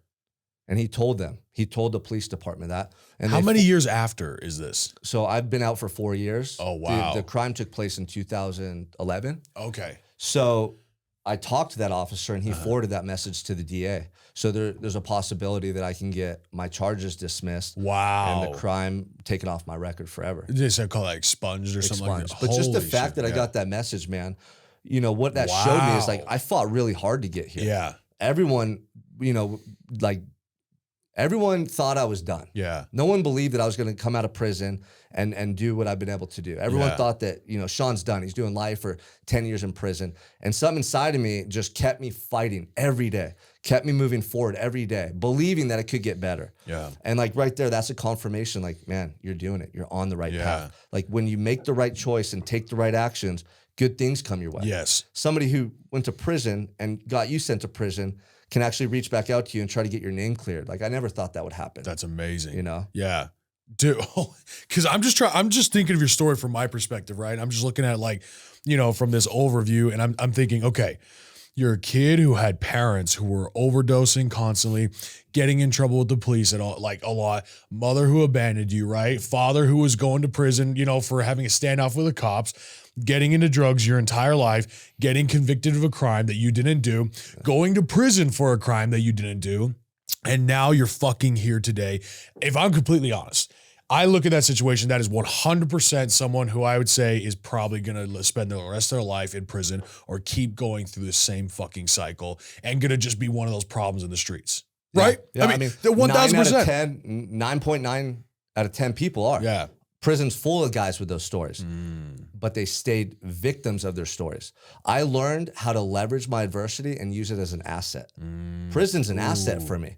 And he told the police department that. And how many years after is this? So I've been out for 4 years. Oh, wow. The crime took place in 2011. Okay. So I talked to that officer and he forwarded that message to the DA. So there's a possibility that I can get my charges dismissed. Wow. And the crime taken off my record forever. They said call that expunged or something like that. But just the fact that I got that message, man, you know, what that showed me is like, I fought really hard to get here. Yeah. Everyone, you know, like, everyone thought I was done. Yeah. No one believed that I was going to come out of prison and do what I've been able to do. Everyone thought that, you know, Sean's done. He's doing life for 10 years in prison. And something inside of me just kept me fighting every day, kept me moving forward every day, believing that it could get better. Yeah. And like right there, that's a confirmation. Like, man, you're doing it. You're on the right path. Like when you make the right choice and take the right actions, good things come your way. Yes. Somebody who went to prison and got you sent to prison can actually reach back out to you and try to get your name cleared. Like I never thought that would happen. That's amazing. You know? Yeah. Dude, because I'm just thinking of your story from my perspective, right? I'm just looking at like, you know, from this overview and I'm thinking, okay, you're a kid who had parents who were overdosing constantly, getting in trouble with the police and all, like a lot, mother who abandoned you, right? Father who was going to prison, you know, for having a standoff with the cops, getting into drugs your entire life, getting convicted of a crime that you didn't do, going to prison for a crime that you didn't do, and now you're fucking here today. If I'm completely honest, I look at that situation, that is 100% someone who I would say is probably going to spend the rest of their life in prison or keep going through the same fucking cycle and going to just be one of those problems in the streets. Right? Yeah, I mean the 1,000%. 9.9 out of 10 people are. Yeah. Prison's full of guys with those stories, but they stayed victims of their stories. I learned how to leverage my adversity and use it as an asset. Prison's an asset for me.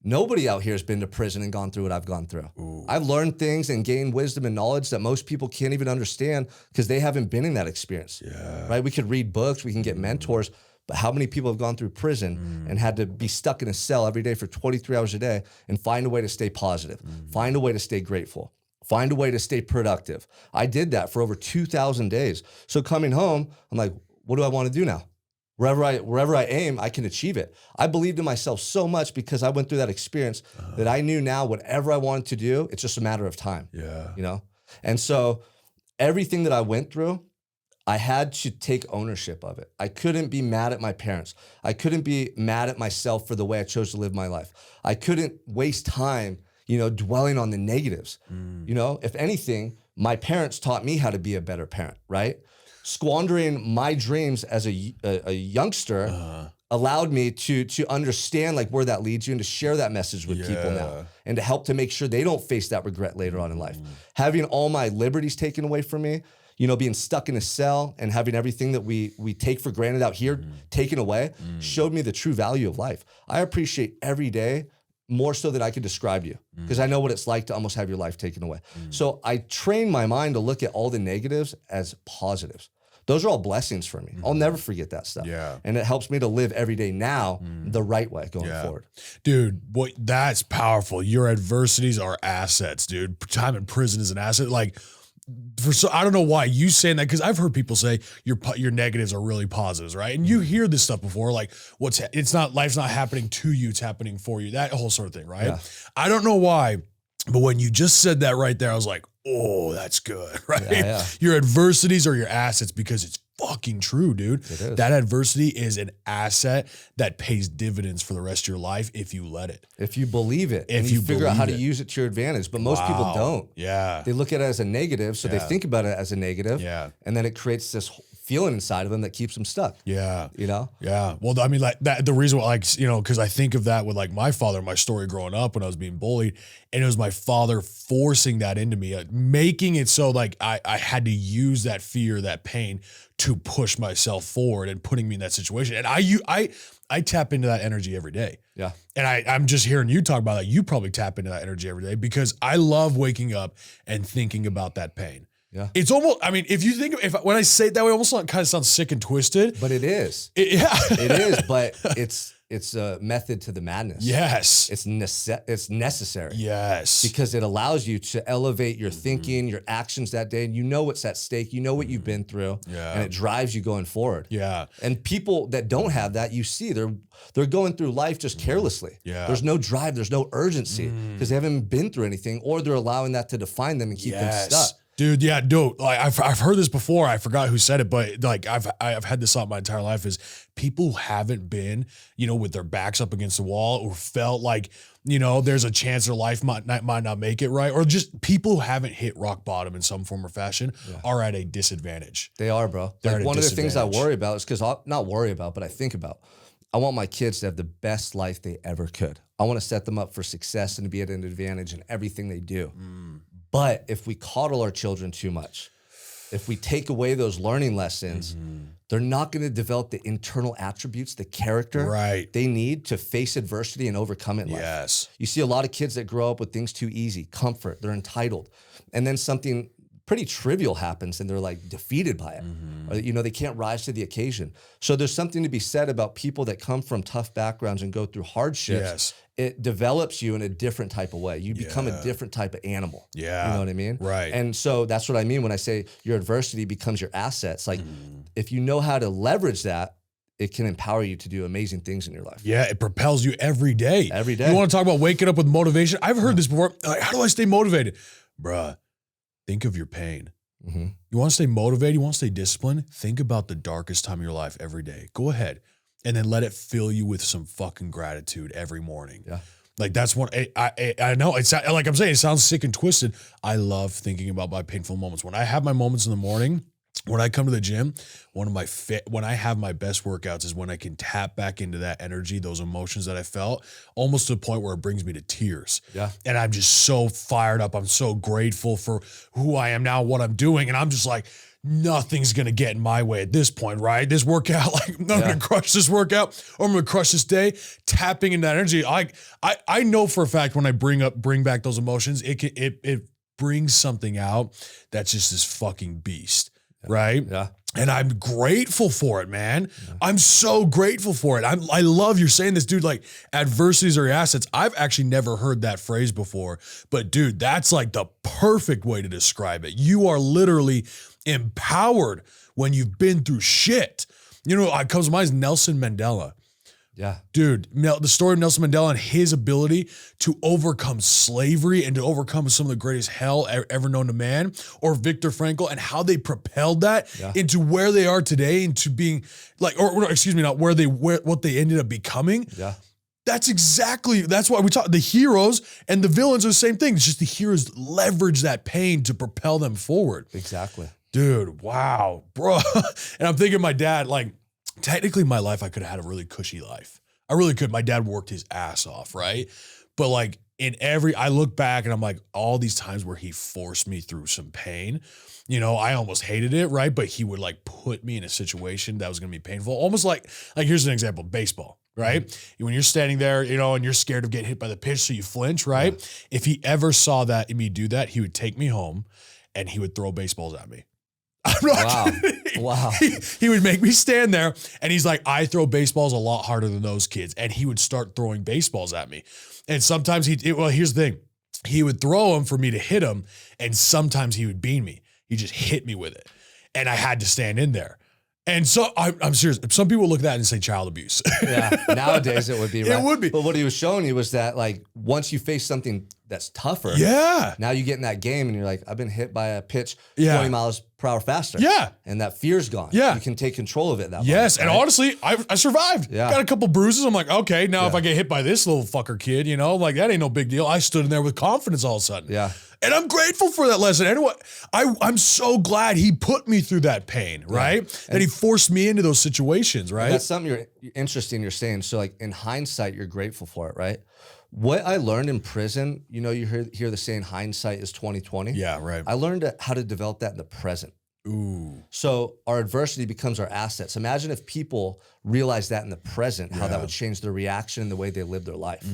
Nobody out here has been to prison and gone through what I've gone through. I've learned things and gained wisdom and knowledge that most people can't even understand because they haven't been in that experience. Yeah. Right? We could read books, we can get mentors, but how many people have gone through prison and had to be stuck in a cell every day for 23 hours a day and find a way to stay positive, find a way to stay grateful? Find a way to stay productive. I did that for over 2,000 days. So coming home, I'm like, what do I want to do now? Wherever I aim, I can achieve it. I believed in myself so much because I went through that experience that I knew now whatever I wanted to do, it's just a matter of time. Yeah. You know? And so everything that I went through, I had to take ownership of it. I couldn't be mad at my parents. I couldn't be mad at myself for the way I chose to live my life. I couldn't waste time, dwelling on the negatives. If anything, my parents taught me how to be a better parent, right? Squandering my dreams as a youngster allowed me to understand like where that leads you and to share that message with people now and to help to make sure they don't face that regret later on in life. Having all my liberties taken away from me, being stuck in a cell and having everything that we take for granted out here taken away showed me the true value of life. I appreciate every day more so than I could describe you because I know what it's like to almost have your life taken away. So I train my mind to look at all the negatives as positives. Those are all blessings for me. I'll never forget that stuff. Yeah. And it helps me to live every day now the right way going forward. Dude, that's powerful. Your adversities are assets, dude. Time in prison is an asset. Like, I don't know why you saying that, because I've heard people say your negatives are really positives, right? And you hear this stuff before, like life's not happening to you, it's happening for you. That whole sort of thing, right? Yeah. I don't know why, but when you just said that right there, I was like, oh, that's good, right? Yeah. Your adversities are your assets because it's fucking true, dude. It is. That adversity is an asset that pays dividends for the rest of your life if you let it. If you believe it. If you figure out how to use it to your advantage. But most people don't. Yeah. They look at it as a negative, so they think about it as a negative. Yeah. And then it creates this feeling inside of them that keeps them stuck. Yeah. Yeah. Well, I mean, like that, the reason why, because I think of that with like my father, my story growing up when I was being bullied, and it was my father forcing that into me, making it so like I had to use that fear, that pain to push myself forward and putting me in that situation. And I tap into that energy every day. Yeah. And I'm just hearing you talk about that. You probably tap into that energy every day because I love waking up and thinking about that pain. Yeah. It's almost, I mean, if you think, when I say it that way, it almost kind of sounds sick and twisted. But it is. Yeah. It is, but it's a method to the madness. Yes. It's necessary. Yes. Because it allows you to elevate your thinking, your actions that day, and you know what's at stake, you know what you've been through, and it drives you going forward. Yeah. And people that don't have that, you see, they're going through life just carelessly. Yeah. There's no drive, there's no urgency because they haven't been through anything, or they're allowing that to define them and keep them stuck. Dude, yeah, dude. Like I've heard this before. I forgot who said it, but like I've had this thought my entire life is people who haven't been, with their backs up against the wall or felt like, there's a chance their life might not make it right, or just people who haven't hit rock bottom in some form or fashion are at a disadvantage. They are, bro. Like one of the things I worry about is not worry about, but I think about. I want my kids to have the best life they ever could. I want to set them up for success and to be at an advantage in everything they do. But if we coddle our children too much, if we take away those learning lessons, they're not going to develop the internal attributes, the character they need to face adversity and overcome it in life. Yes. You see a lot of kids that grow up with things too easy, comfort, they're entitled. And then something pretty trivial happens and they're like defeated by it. Or, they can't rise to the occasion. So there's something to be said about people that come from tough backgrounds and go through hardships. Yes. It develops you in a different type of way. You become a different type of animal. Yeah. You know what I mean? Right. And so that's what I mean when I say your adversity becomes your assets. Like if you know how to leverage that, it can empower you to do amazing things in your life. Yeah, it propels you every day. Every day. You want to talk about waking up with motivation? I've heard this before. Like, how do I stay motivated? Bruh, think of your pain. You want to stay motivated? You want to stay disciplined? Think about the darkest time of your life every day. Go ahead. And then let it fill you with some fucking gratitude every morning. Yeah. Like that's what I know. It's like I'm saying, it sounds sick and twisted. I love thinking about my painful moments. When I have my moments in the morning, when I come to the gym, when I have my best workouts is when I can tap back into that energy, those emotions that I felt, almost to the point where it brings me to tears. Yeah. And I'm just so fired up. I'm so grateful for who I am now, what I'm doing. And I'm just like, nothing's going to get in my way at this point, right? This workout, like I'm going to crush this workout or I'm going to crush this day, tapping into that energy. I know for a fact when I bring back those emotions, it brings something out that's just this fucking beast. right? Yeah. And I'm grateful for it, man. I'm so grateful for it. I love you're saying this, dude, like adversities are your assets. I've actually never heard that phrase before, but dude, that's like the perfect way to describe it. You are literally empowered when you've been through shit. You know, what comes to mind is Nelson Mandela. Yeah. Dude, the story of Nelson Mandela and his ability to overcome slavery and to overcome some of the greatest hell ever known to man, or Viktor Frankl and how they propelled that into where they are today, into being like, or excuse me, not what they ended up becoming. Yeah. That's why we talk, the heroes and the villains are the same thing. It's just the heroes leverage that pain to propel them forward. Exactly. Dude, wow, bro. And I'm thinking my dad, like, technically, my life, I could have had a really cushy life. I really could. My dad worked his ass off, right? But like I look back and I'm like, all these times where he forced me through some pain, you know, I almost hated it, right? But he would like put me in a situation that was going to be painful. Almost like here's an example, baseball, right? Mm-hmm. When you're standing there, you know, and you're scared of getting hit by the pitch, so you flinch, right? Yeah. If he ever saw me do that, he would take me home and he would throw baseballs at me. I'm not kidding. Wow. He would make me stand there and he's like, I throw baseballs a lot harder than those kids. And he would start throwing baseballs at me. And sometimes here's the thing. He would throw them for me to hit him. And sometimes he would bean me. He just hit me with it. And I had to stand in there. And so I'm serious. Some people look at that and say child abuse. Yeah. Nowadays it would be, right? It would be. But what he was showing you was that like, once you face something that's tougher. Yeah. Now you get in that game and you're like, I've been hit by a pitch 20 miles per hour faster. Yeah. And that fear's gone. Yeah. You can take control of it that Yes. moment, And right? honestly, I survived. Yeah. Got a couple bruises. I'm like, okay, now if I get hit by this little fucker kid, you know, like that ain't no big deal. I stood in there with confidence all of a sudden. Yeah. And I'm grateful for that lesson. Anyway, I'm so glad he put me through that pain, right? That he forced me into those situations, right? That's something you're interesting you're saying. So like in hindsight, you're grateful for it, right? What I learned in prison, you know, you hear the saying hindsight is 20/20. Yeah, right. I learned how to develop that in the present. Ooh. So our adversity becomes our assets. Imagine if people realize that in the present, how that would change their reaction and the way they live their life.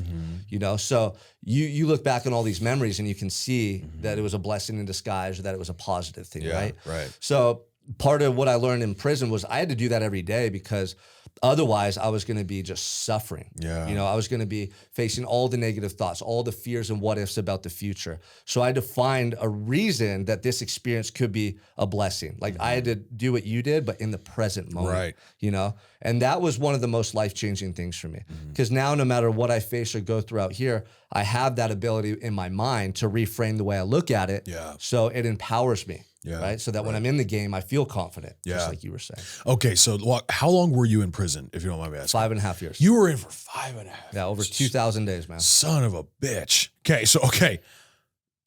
You know, so you look back on all these memories and you can see that it was a blessing in disguise or that it was a positive thing, right? Right. So part of what I learned in prison was I had to do that every day because otherwise I was going to be just suffering. Yeah. You know, I was going to be facing all the negative thoughts, all the fears and what ifs about the future. So I had to find a reason that this experience could be a blessing. Like I had to do what you did, but in the present moment, Right. you know? And that was one of the most life-changing things for me. Because now no matter what I face or go through out here, I have that ability in my mind to reframe the way I look at it. Yeah. So it empowers me. Yeah, right. So that when I'm in the game, I feel confident. Yeah. Just like you were saying. Okay, so how long were you in prison, if you don't mind me asking? 5.5 years. You were in for 5.5. Yeah, over 2,000 days, man. Son of a bitch. Okay.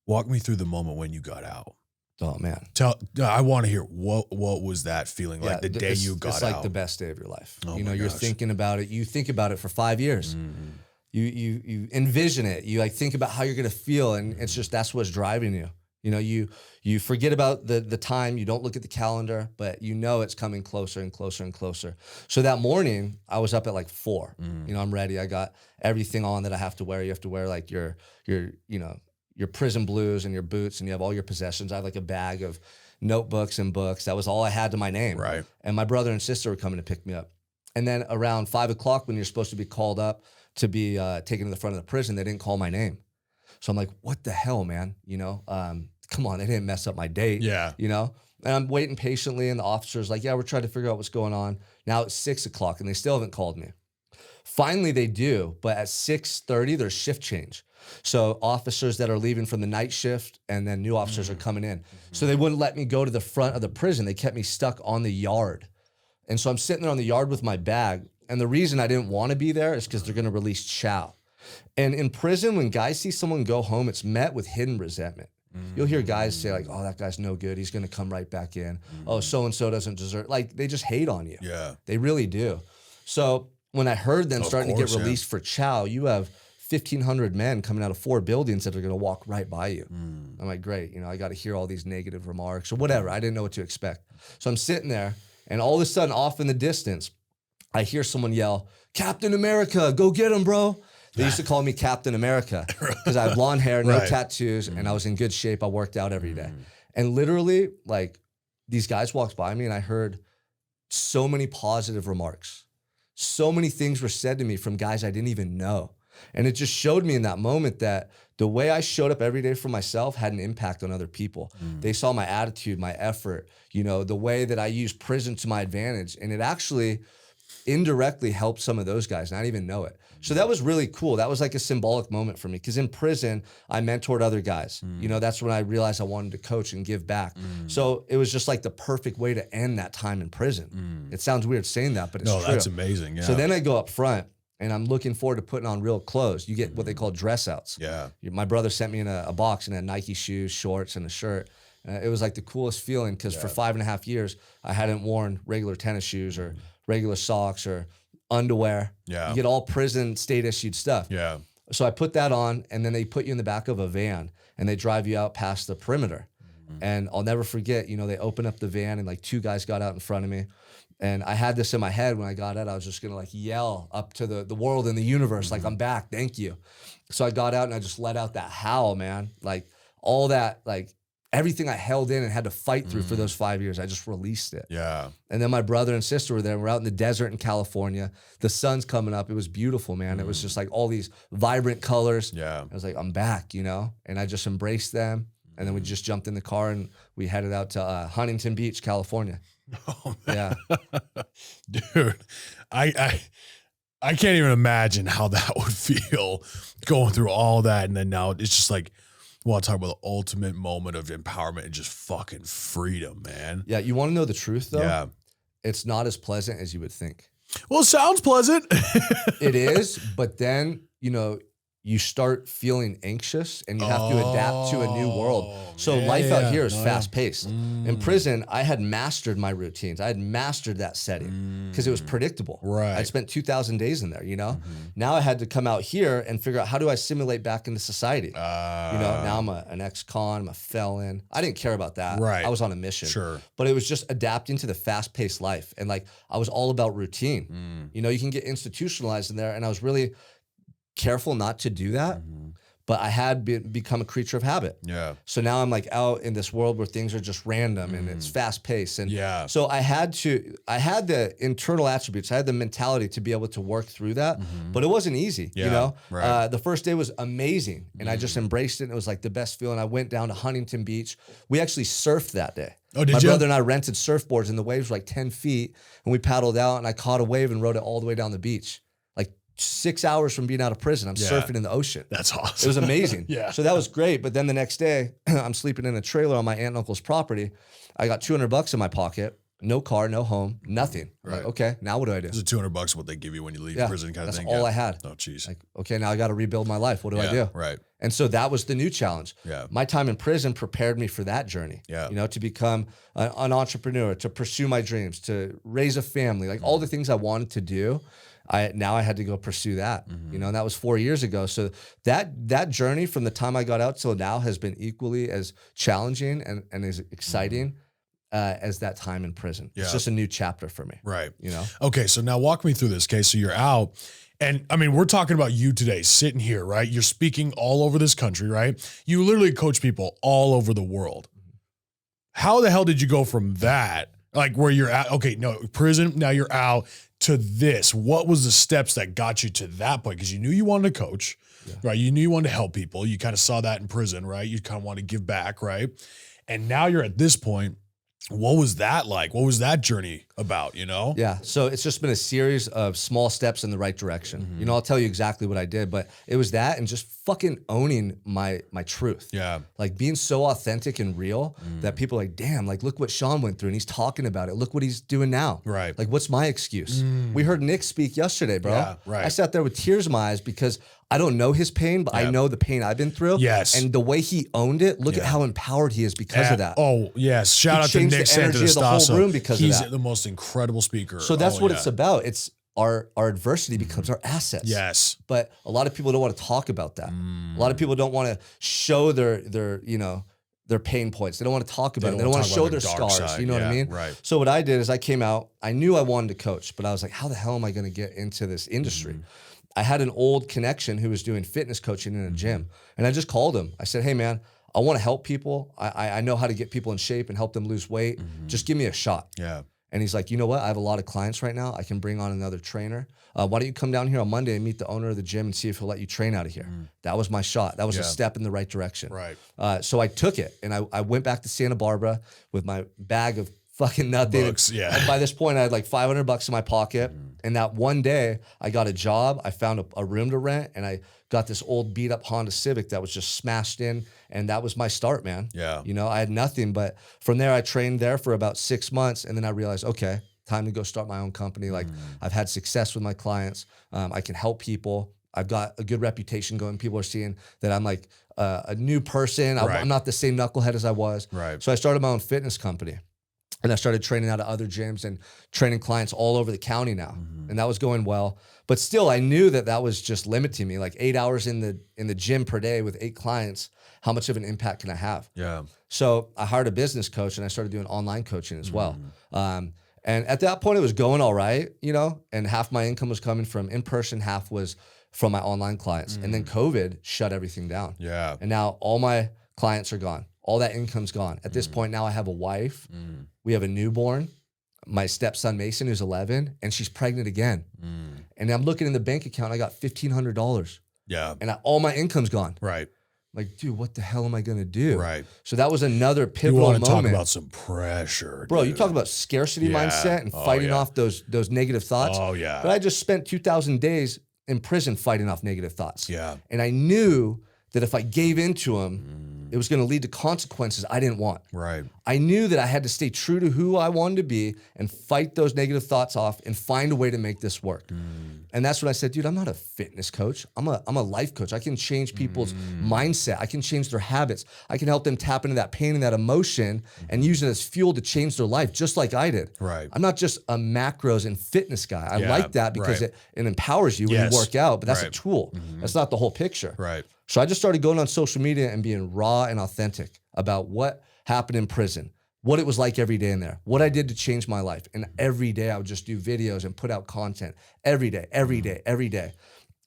Walk me through the moment when you got out. Oh man. I want to hear what was that feeling like the day you got out? It's like the best day of your life. Oh you know, my you're gosh. thinking about it. You think about it for 5 years. You envision it. You like think about how you're gonna feel, and it's just that's what's driving you. You know, you forget about the time. You don't look at the calendar, but you know it's coming closer and closer and closer. So that morning, I was up at like 4. You know, I'm ready. I got everything on that I have to wear. You have to wear like your prison blues and your boots, and you have all your possessions. I have like a bag of notebooks and books. That was all I had to my name. Right. And my brother and sister were coming to pick me up. And then around 5 o'clock, when you're supposed to be called up to be taken to the front of the prison, they didn't call my name. So I'm like, what the hell, man? You know, come on, they didn't mess up my date. Yeah. You know, and I'm waiting patiently, and the officer's like, yeah, we're trying to figure out what's going on. Now it's 6 o'clock, and they still haven't called me. Finally, they do, but at 6:30, there's shift change. So officers that are leaving from the night shift, and then new officers are coming in. So they wouldn't let me go to the front of the prison. They kept me stuck on the yard. And so I'm sitting there on the yard with my bag. And the reason I didn't want to be there is because they're going to release chow. And in prison, when guys see someone go home, it's met with hidden resentment. You'll hear guys say like, oh, that guy's no good. He's going to come right back in. Oh, so-and-so doesn't deserve, like they just hate on you. Yeah. They really do. So when I heard them starting to get yeah. released for chow, you have 1,500 men coming out of 4 buildings that are going to walk right by you. I'm like, great. You know, I got to hear all these negative remarks or whatever. I didn't know what to expect. So I'm sitting there, and all of a sudden off in the distance, I hear someone yell, Captain America, go get him, bro. They used to call me Captain America because I had blonde hair, no tattoos, and I was in good shape. I worked out every day. And literally, like these guys walked by me and I heard so many positive remarks. So many things were said to me from guys I didn't even know. And it just showed me in that moment that the way I showed up every day for myself had an impact on other people. They saw my attitude, my effort, you know, the way that I used prison to my advantage. And it actually indirectly helped some of those guys, and I didn't even know it. So that was really cool. That was like a symbolic moment for me, because in prison, I mentored other guys. You know, that's when I realized I wanted to coach and give back. So it was just like the perfect way to end that time in prison. It sounds weird saying that, but it's true. No, that's amazing. Yeah. So then I go up front, and I'm looking forward to putting on real clothes. You get what they call dress outs. Yeah. My brother sent me in a box and had Nike shoes, shorts, and a shirt. It was like the coolest feeling, because for 5.5 years, I hadn't worn regular tennis shoes or regular socks or underwear. Yeah. You get all prison state issued stuff. Yeah. So I put that on, and then they put you in the back of a van and they drive you out past the perimeter. And I'll never forget, you know, they opened up the van and like 2 guys got out in front of me. And I had this in my head when I got out. I was just gonna like yell up to the world and the universe, like, I'm back, thank you. So I got out and I just let out that howl, man. Like all that, like everything I held in and had to fight through for those 5 years, I just released it. Yeah. And then my brother and sister were there. We're out in the desert in California. The sun's coming up. It was beautiful, man. It was just like all these vibrant colors. Yeah. I was like, I'm back, you know? And I just embraced them. And then we just jumped in the car and we headed out to Huntington Beach, California. Oh, man. Yeah. Dude, I can't even imagine how that would feel going through all that. And then now it's just like, I want to talk about the ultimate moment of empowerment and just fucking freedom, man. Yeah. You want to know the truth, though? Yeah. It's not as pleasant as you would think. Well, it sounds pleasant. It is. But then, you know, you start feeling anxious and you have to adapt to a new world. So life out here is fast paced. In prison, I had mastered my routines. I had mastered that setting because it was predictable. Right. I'd spent 2,000 days in there, you know? Now I had to come out here and figure out, how do I simulate back into society? You know, now I'm an ex-con, I'm a felon. I didn't care about that. Right. I was on a mission. Sure. But it was just adapting to the fast paced life. And like, I was all about routine. You know, you can get institutionalized in there, and I was really careful not to do that, but I had become a creature of habit. Yeah. So now I'm like out in this world where things are just random and it's fast paced. And so I had the internal attributes, I had the mentality to be able to work through that, but it wasn't easy, you know? Right. The first day was amazing and I just embraced it. And it was like the best feeling. I went down to Huntington Beach. We actually surfed that day. Oh, did My you? brother and I rented surfboards and the waves were like 10 feet and we paddled out and I caught a wave and rode it all the way down the beach. 6 hours from being out of prison, I'm surfing in the ocean. That's awesome. It was amazing. Yeah. So that was great. But then the next day, I'm sleeping in a trailer on my aunt and uncle's property. I got $200 in my pocket, no car, no home, nothing. Right. Like, okay, now what do I do? This is $200 what they give you when you leave prison kind of thing. That's all I had. Oh, geez. Like, okay, now I got to rebuild my life. What do I do? Right. And so that was the new challenge. Yeah. My time in prison prepared me for that journey. Yeah. You know, to become an entrepreneur, to pursue my dreams, to raise a family, like all the things I wanted to do. Now I had to go pursue that, you know, and that was 4 years ago. So that journey from the time I got out till now has been equally as challenging and as exciting as that time in prison. Yeah. It's just a new chapter for me. Right. You know? Okay. So now walk me through this case. So you're out. And I mean, we're talking about you today, sitting here, right? You're speaking all over this country, right? You literally coach people all over the world. How the hell did you go from that, like where you're at? Okay, no, prison, now you're out, to this? What was the steps that got you to that point? Because you knew you wanted to coach, right? You knew you wanted to help people. You kind of saw that in prison, right? You kind of want to give back, right? And now you're at this point. What was that like? What was that journey about, you know? Yeah. So it's just been a series of small steps in the right direction. You know, I'll tell you exactly what I did, but it was that and just fucking owning my truth. Yeah. Like being so authentic and real that people are like, damn, like look what Sean went through and he's talking about it. Look what he's doing now. Right. Like what's my excuse? We heard Nick speak yesterday, bro. Yeah, right. I sat there with tears in my eyes because I don't know his pain, but I know the pain I've been through. Yes. And the way he owned it, look at how empowered he is because of that. Oh, yes. Shout out to changed Nick the energy of the whole Santastasso. room because of He's that. the most incredible speaker. So that's what it's about. It's our adversity becomes our assets. Yes. But a lot of people don't want to talk about that. A lot of people don't want to show their you know, their pain points. They don't want to talk about it. They don't want to show their scars. Side. You know what I mean? Right. So what I did is I came out, I knew I wanted to coach, but I was like, how the hell am I going to get into this industry? I had an old connection who was doing fitness coaching in a gym. And I just called him. I said, hey man, I want to help people. I know how to get people in shape and help them lose weight. Just give me a shot. Yeah. And he's like, you know what? I have a lot of clients right now. I can bring on another trainer. Why don't you come down here on Monday and meet the owner of the gym and see if he'll let you train out of here? That was my shot. That was a step in the right direction. Right. So I took it and I went back to Santa Barbara with my bag of fucking nothing. Books, yeah. And by this point, I had like $500 in my pocket. And that one day, I got a job. I found a room to rent, and I got this old beat up Honda Civic that was just smashed in. And that was my start, man. Yeah. You know, I had nothing. But from there, I trained there for about 6 months. And then I realized, okay, time to go start my own company. Like I've had success with my clients. I can help people. I've got a good reputation going. People are seeing that I'm like a new person. I'm not the same knucklehead as I was. Right. So I started my own fitness company. And I started training out of other gyms and training clients all over the county now. And that was going well. But still, I knew that that was just limiting me. Like 8 hours in the gym per day with 8 clients, how much of an impact can I have? Yeah. So I hired a business coach and I started doing online coaching as well. And at that point, it was going all right, you know, and half my income was coming from in-person, half was from my online clients. And then COVID shut everything down. Yeah. And now all my clients are gone. All that income's gone. At this point now I have a wife. We have a newborn, my stepson Mason, who's 11, and she's pregnant again. And I'm looking in the bank account, I got $1,500. Yeah. And all my income's gone. Right. Like, dude, what the hell am I gonna do? Right. So that was another You pivotal want to moment. talk about some pressure, Bro, dude. you talk about scarcity mindset and fighting off those negative thoughts. Oh, yeah. But I just spent 2,000 days in prison fighting off negative thoughts. Yeah. And I knew that if I gave into them, it was going to lead to consequences I didn't want. Right. I knew that I had to stay true to who I wanted to be and fight those negative thoughts off and find a way to make this work. And that's when I said, dude, I'm not a fitness coach. I'm a life coach. I can change people's mindset. I can change their habits. I can help them tap into that pain and that emotion and use it as fuel to change their life, just like I did. Right. I'm not just a macros and fitness guy. I like that because it empowers you when you work out, but that's a tool. That's not the whole picture. Right. So I just started going on social media and being raw and authentic about what happened in prison, what it was like every day in there, what I did to change my life. And every day I would just do videos and put out content every day.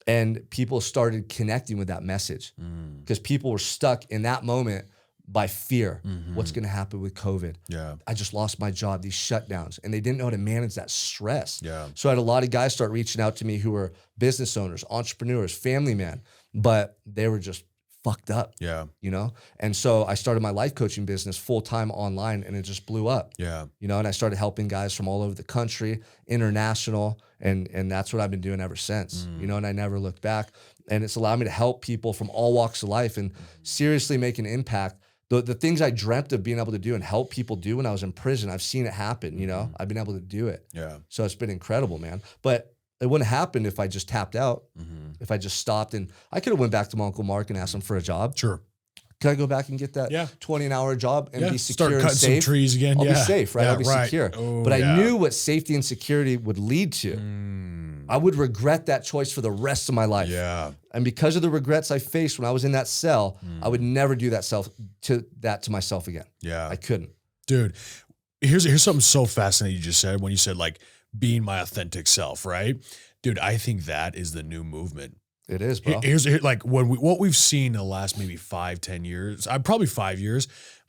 And people started connecting with that message because people were stuck in that moment by fear. What's going to happen with COVID? Yeah. I just lost my job, these shutdowns, and they didn't know how to manage that stress. Yeah. So I had a lot of guys start reaching out to me who were business owners, entrepreneurs, family men, but they were just fucked up. Yeah. You know? And so I started my life coaching business full-time online and it just blew up. Yeah. You know, and I started helping guys from all over the country, international, and that's what I've been doing ever since. You know, and I never looked back. And it's allowed me to help people from all walks of life and seriously make an impact. The things I dreamt of being able to do and help people do when I was in prison, I've seen it happen, you know? I've been able to do it. Yeah. So it's been incredible, man. But it wouldn't happen if I just tapped out, if I just stopped. And I could have went back to my Uncle Mark and asked him for a job. Sure. Can I go back and get that 20 an hour job and be secure Start and cutting safe? some trees again. I'll be safe, right? I'll be secure. Oh, but I knew what safety and security would lead to. I would regret that choice for the rest of my life. Yeah. And because of the regrets I faced when I was in that cell, I would never do that to myself again. Yeah. I couldn't. Dude, here's something so fascinating you just said when you said like being my authentic self, right? Dude, I think that is the new movement. It is, bro. Here's like what we've seen in the last maybe 5-10 years, probably 5 years,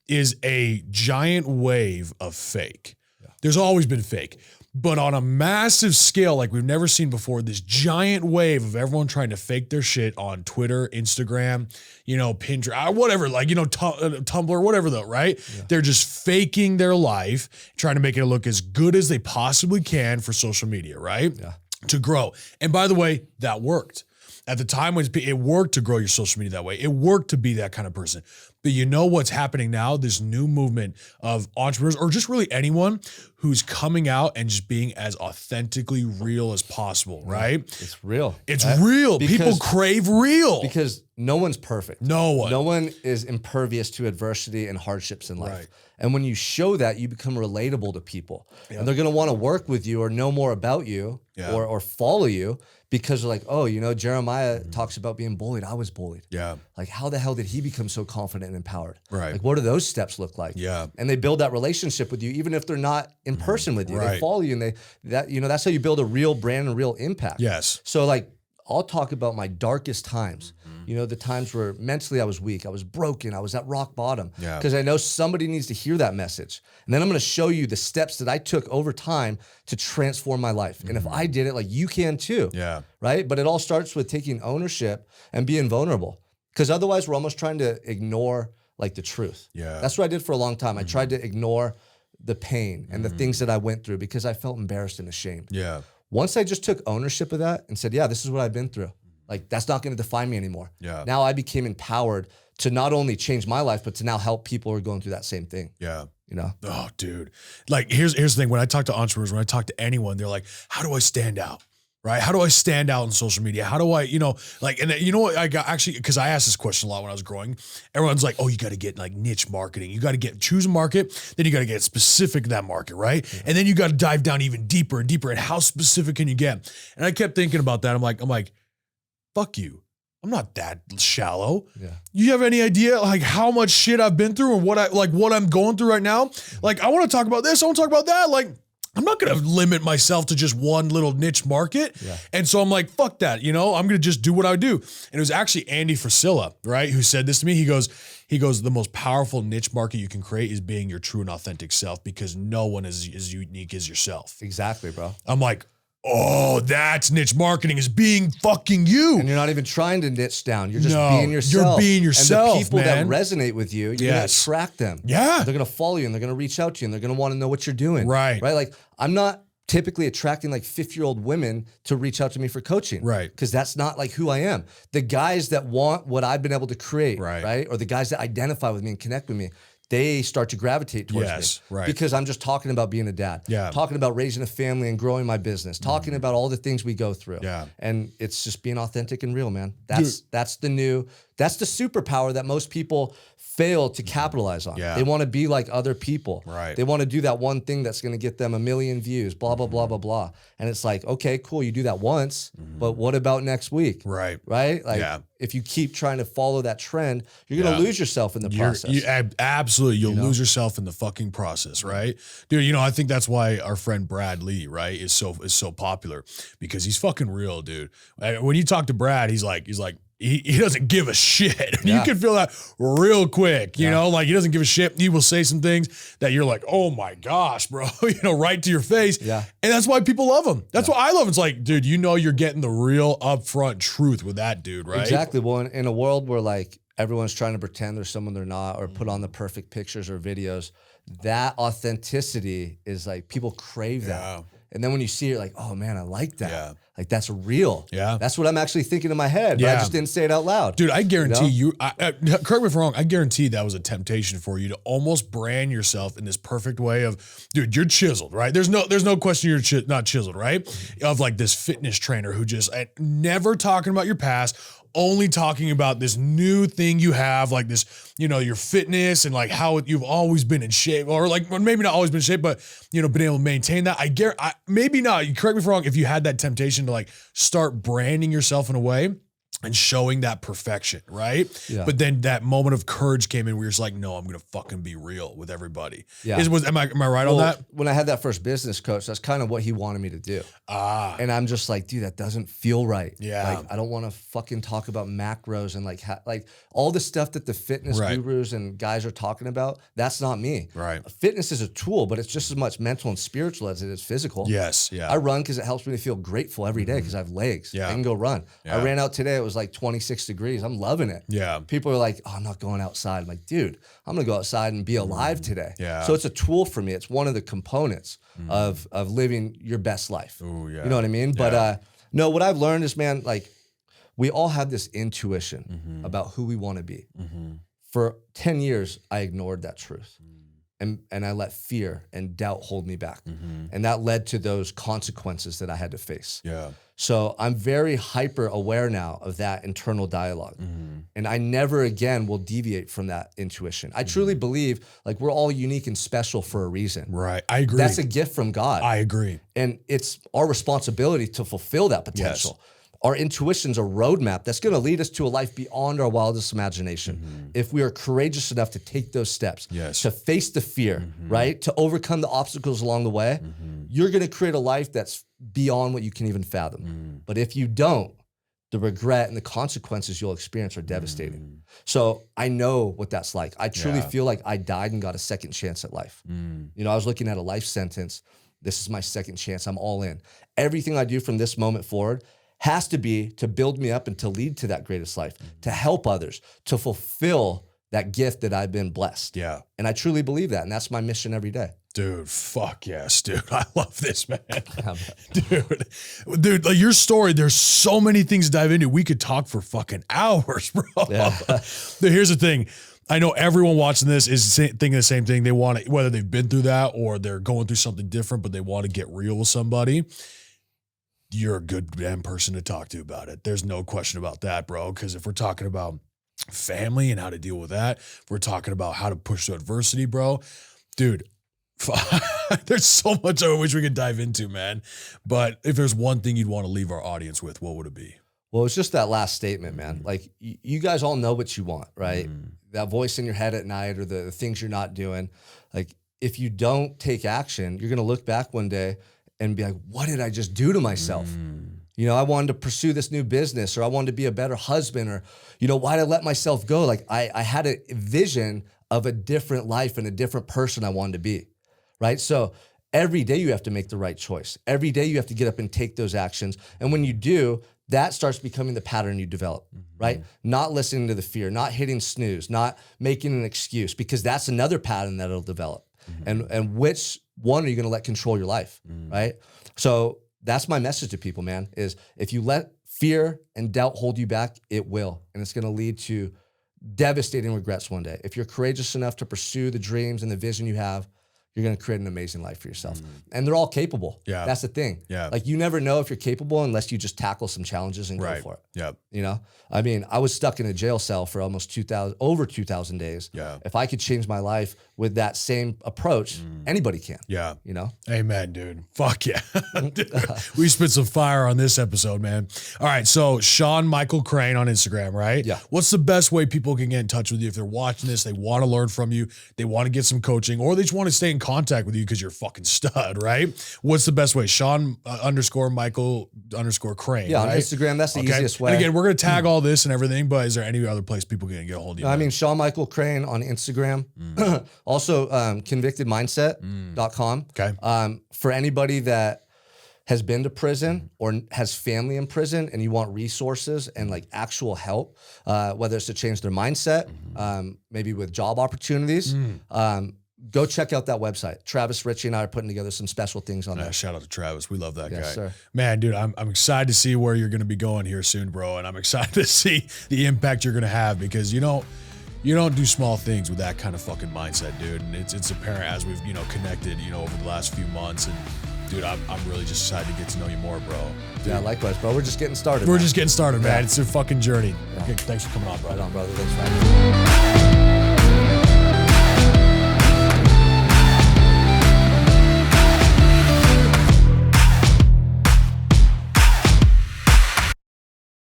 is a giant wave of fake. Yeah. There's always been fake, but on a massive scale, like we've never seen before, this giant wave of everyone trying to fake their shit on Twitter, Instagram, you know, Pinterest, whatever, like, you know, Tumblr, whatever though, right? Yeah. They're just faking their life, trying to make it look as good as they possibly can for social media, right? Yeah. To grow. And by the way, that worked. At the time when it worked to grow your social media that way, it worked to be that kind of person. But you know what's happening now? This new movement of entrepreneurs or just really anyone who's coming out and just being as authentically real as possible, right? It's real. It's real. People crave real. Because no one's perfect. No one. No one is impervious to adversity and hardships in life. Right. And when you show that, you become relatable to people. Yep. And they're going to want to work with you or know more about you or follow you because they're like, oh, you know, Jeremiah talks about being bullied. I was bullied. Yeah. Like, how the hell did he become so confident and empowered? Right. Like, what do those steps look like? Yeah. And they build that relationship with you, even if they're not in person with you. Right. They follow you and that's how you build a real brand and real impact. Yes. So like, I'll talk about my darkest times You know, the times where mentally I was weak, I was broken, I was at rock bottom. Yeah. Because I know somebody needs to hear that message. And then I'm going to show you the steps that I took over time to transform my life. And if I did it, like you can too. Yeah. Right? But it all starts with taking ownership and being vulnerable. Because otherwise we're almost trying to ignore like the truth. Yeah. That's what I did for a long time. I tried to ignore the pain and the things that I went through because I felt embarrassed and ashamed. Yeah. Once I just took ownership of that and said, yeah, this is what I've been through. Like, that's not going to define me anymore. Yeah. Now I became empowered to not only change my life, but to now help people who are going through that same thing. Yeah. You know? Oh, dude. Like, here's the thing. When I talk to entrepreneurs, when I talk to anyone, they're like, how do I stand out? Right? How do I stand out on social media? How do I, like, and you know what I got actually, because I asked this question a lot when I was growing. Everyone's like, oh, you got to get like niche marketing. You got to choose a market, then you got to get specific in that market, right? Yeah. And then you got to dive down even deeper and deeper. And how specific can you get? And I kept thinking about that. I'm like, fuck you. I'm not that shallow. Yeah. You have any idea like how much shit I've been through and what I'm going through right now? Like, I want to talk about this. I want to talk about that. Like, I'm not going to limit myself to just one little niche market. Yeah. And so I'm like, fuck that. I'm going to just do what I do. And it was actually Andy Frisella, right? Who said this to me. He goes, the most powerful niche market you can create is being your true and authentic self, because no one is as unique as yourself. Exactly, bro. I'm like, oh, that's niche marketing, is being fucking you. And you're not even trying to niche down. You're just being yourself. You're being yourself, and the people man, that resonate with you, you're going to attract them. Yeah. They're going to follow you and they're going to reach out to you and they're going to want to know what you're doing. Right. Right? Like, I'm not typically attracting like 50-year-old women to reach out to me for coaching. Right. Because that's not like who I am. The guys that want what I've been able to create, right? Or the guys that identify with me and connect with me, they start to gravitate towards me. Right. Because I'm just talking about being a dad, talking about raising a family and growing my business, talking about all the things we go through. Yeah. And it's just being authentic and real, man. That's the superpower that most people fail to capitalize on. Yeah. They want to be like other people. Right. They want to do that one thing that's going to get them 1 million views, blah, blah, blah, blah, blah. And it's like, okay, cool. You do that once, but what about next week? Right. Right? Like, if you keep trying to follow that trend, you're going to lose yourself in the process. Absolutely. You'll lose yourself in the fucking process, right? Dude, I think that's why our friend Brad Lee, right, is so popular, because he's fucking real, dude. When you talk to Brad, he's like, he doesn't give a shit. You can feel that real quick, you know, like he doesn't give a shit. He will say some things that you're like, oh my gosh, bro, right to your face. Yeah. And that's why people love him. That's why I love him. It's like, dude, you're getting the real upfront truth with that dude, right? Exactly. Well, in a world where like everyone's trying to pretend they're someone they're not, or put on the perfect pictures or videos, that authenticity is like, people crave that. And then when you see it, like, oh man, I like that. Yeah. Like, that's real. Yeah. That's what I'm actually thinking in my head, but I just didn't say it out loud. Dude, I guarantee correct me if I'm wrong, I guarantee that was a temptation for you to almost brand yourself in this perfect way of, dude, you're chiseled, right? There's no question you're not chiseled, right? Of like this fitness trainer who just never talking about your past, only talking about this new thing you have, like this, your fitness and like how you've always been in shape, or like maybe not always been in shape, but been able to maintain that. Maybe not. You correct me if I'm wrong. If you had that temptation to like start branding yourself in a way and showing that perfection, right? Yeah. But then that moment of courage came in where you're just like, no, I'm gonna fucking be real with everybody. Yeah. Am I right on that? When I had that first business coach, that's kind of what he wanted me to do. And I'm just like, dude, that doesn't feel right. Yeah. Like, I don't want to fucking talk about macros and like all the stuff that the fitness gurus and guys are talking about. That's not me. Right. Fitness is a tool, but it's just as much mental and spiritual as it is physical. Yes. Yeah. I run because it helps me to feel grateful every day because I have legs. Yeah. I can go run. Yeah. I ran out today. It was like 26 degrees. I'm loving it. Yeah. People are like, oh, I'm not going outside. I'm like, dude, I'm going to go outside and be alive today. Yeah. So it's a tool for me. It's one of the components of living your best life. Ooh, yeah. You know what I mean? But no, what I've learned is, man, like, we all have this intuition about who we want to be. For 10 years, I ignored that truth. And I let fear and doubt hold me back. And that led to those consequences that I had to face. Yeah. So I'm very hyper aware now of that internal dialogue. And I never again will deviate from that intuition. I truly believe like we're all unique and special for a reason. Right. I agree. That's a gift from God. I agree. And it's our responsibility to fulfill that potential. Yes. Our intuition's a roadmap that's going to lead us to a life beyond our wildest imagination. If we are courageous enough to take those steps, to face the fear, right? To overcome the obstacles along the way, you're going to create a life that's beyond what you can even fathom. But if you don't the regret and the consequences you'll experience are devastating. So I know what that's like. I truly feel like I died and got a second chance at life. You know, I was looking at a life sentence. This is my second chance. I'm all in. Everything I do from this moment forward has to be to build me up and to lead to that greatest life, to help others, to fulfill that gift that I've been blessed. Yeah. And I truly believe that. And that's my mission every day. Dude, fuck yes, dude. I love this, man. Dude, like your story, there's so many things to dive into. We could talk for fucking hours, bro. Yeah. Dude, here's the thing. I know everyone watching this is thinking the same thing. They want to, whether they've been through that or they're going through something different, but they want to get real with somebody. You're a good damn person to talk to about it. There's no question about that, bro. Because if we're talking about family and how to deal with that, if we're talking about how to push through adversity, bro, dude, there's so much I wish we could dive into, man. But if there's one thing you'd want to leave our audience with, what would it be? Well, it's just that last statement, man. Like you guys all know what you want, right? That voice in your head at night or the things you're not doing. Like if you don't take action, you're going to look back one day and be like, what did I just do to myself? You know, I wanted to pursue this new business, or I wanted to be a better husband, or, you know, why did I let myself go? Like I had a vision of a different life and a different person I wanted to be, right? So every day you have to make the right choice. Every day you have to get up and take those actions. And when you do, that starts becoming the pattern you develop, right? Not listening to the fear, not hitting snooze, not making an excuse, because that's another pattern that it'll develop. And which one are you going to let control your life, right? So that's my message to people, man, is if you let fear and doubt hold you back, it will. And it's going to lead to devastating regrets one day. If you're courageous enough to pursue the dreams and the vision you have, you're going to create an amazing life for yourself. And they're all capable. Yeah. That's the thing. Yeah. Like you never know if you're capable unless you just tackle some challenges and go for it. Yep. You know, I mean, I was stuck in a jail cell for almost over 2,000 days. Yeah. If I could change my life with that same approach, anybody can. Yeah. You know? Amen, dude. Fuck yeah. Dude, we spit some fire on this episode, man. All right. So Sean Michael Crane on Instagram, right? Yeah. What's the best way people can get in touch with you if they're watching this, they want to learn from you, they want to get some coaching, or they just want to stay in contact with you because you're a fucking stud, right? What's the best way? Sean _Michael _ Crane. Yeah. Right? On Instagram, that's the easiest way. And again, we're going to tag all this and everything, but is there any other place people can get a hold of you? I mean, Sean Michael Crane on Instagram. Also, convictedmindset.com. Okay. For anybody that has been to prison or has family in prison and you want resources and like actual help, whether it's to change their mindset, maybe with job opportunities, go check out that website. Travis Ritchie and I are putting together some special things on there. Shout out to Travis. We love that guy. Sir. Man, dude, I'm excited to see where you're going to be going here soon, bro. And I'm excited to see the impact you're going to have because, you know, you don't do small things with that kind of fucking mindset, dude. And it's apparent as we've, connected, over the last few months. And dude, I'm really just excited to get to know you more, bro. Dude. Yeah, likewise, bro. We're just getting started. We're just getting started, man. It's a fucking journey. Yeah. Okay, thanks for coming on, bro. Right on, brother. Thanks for having me.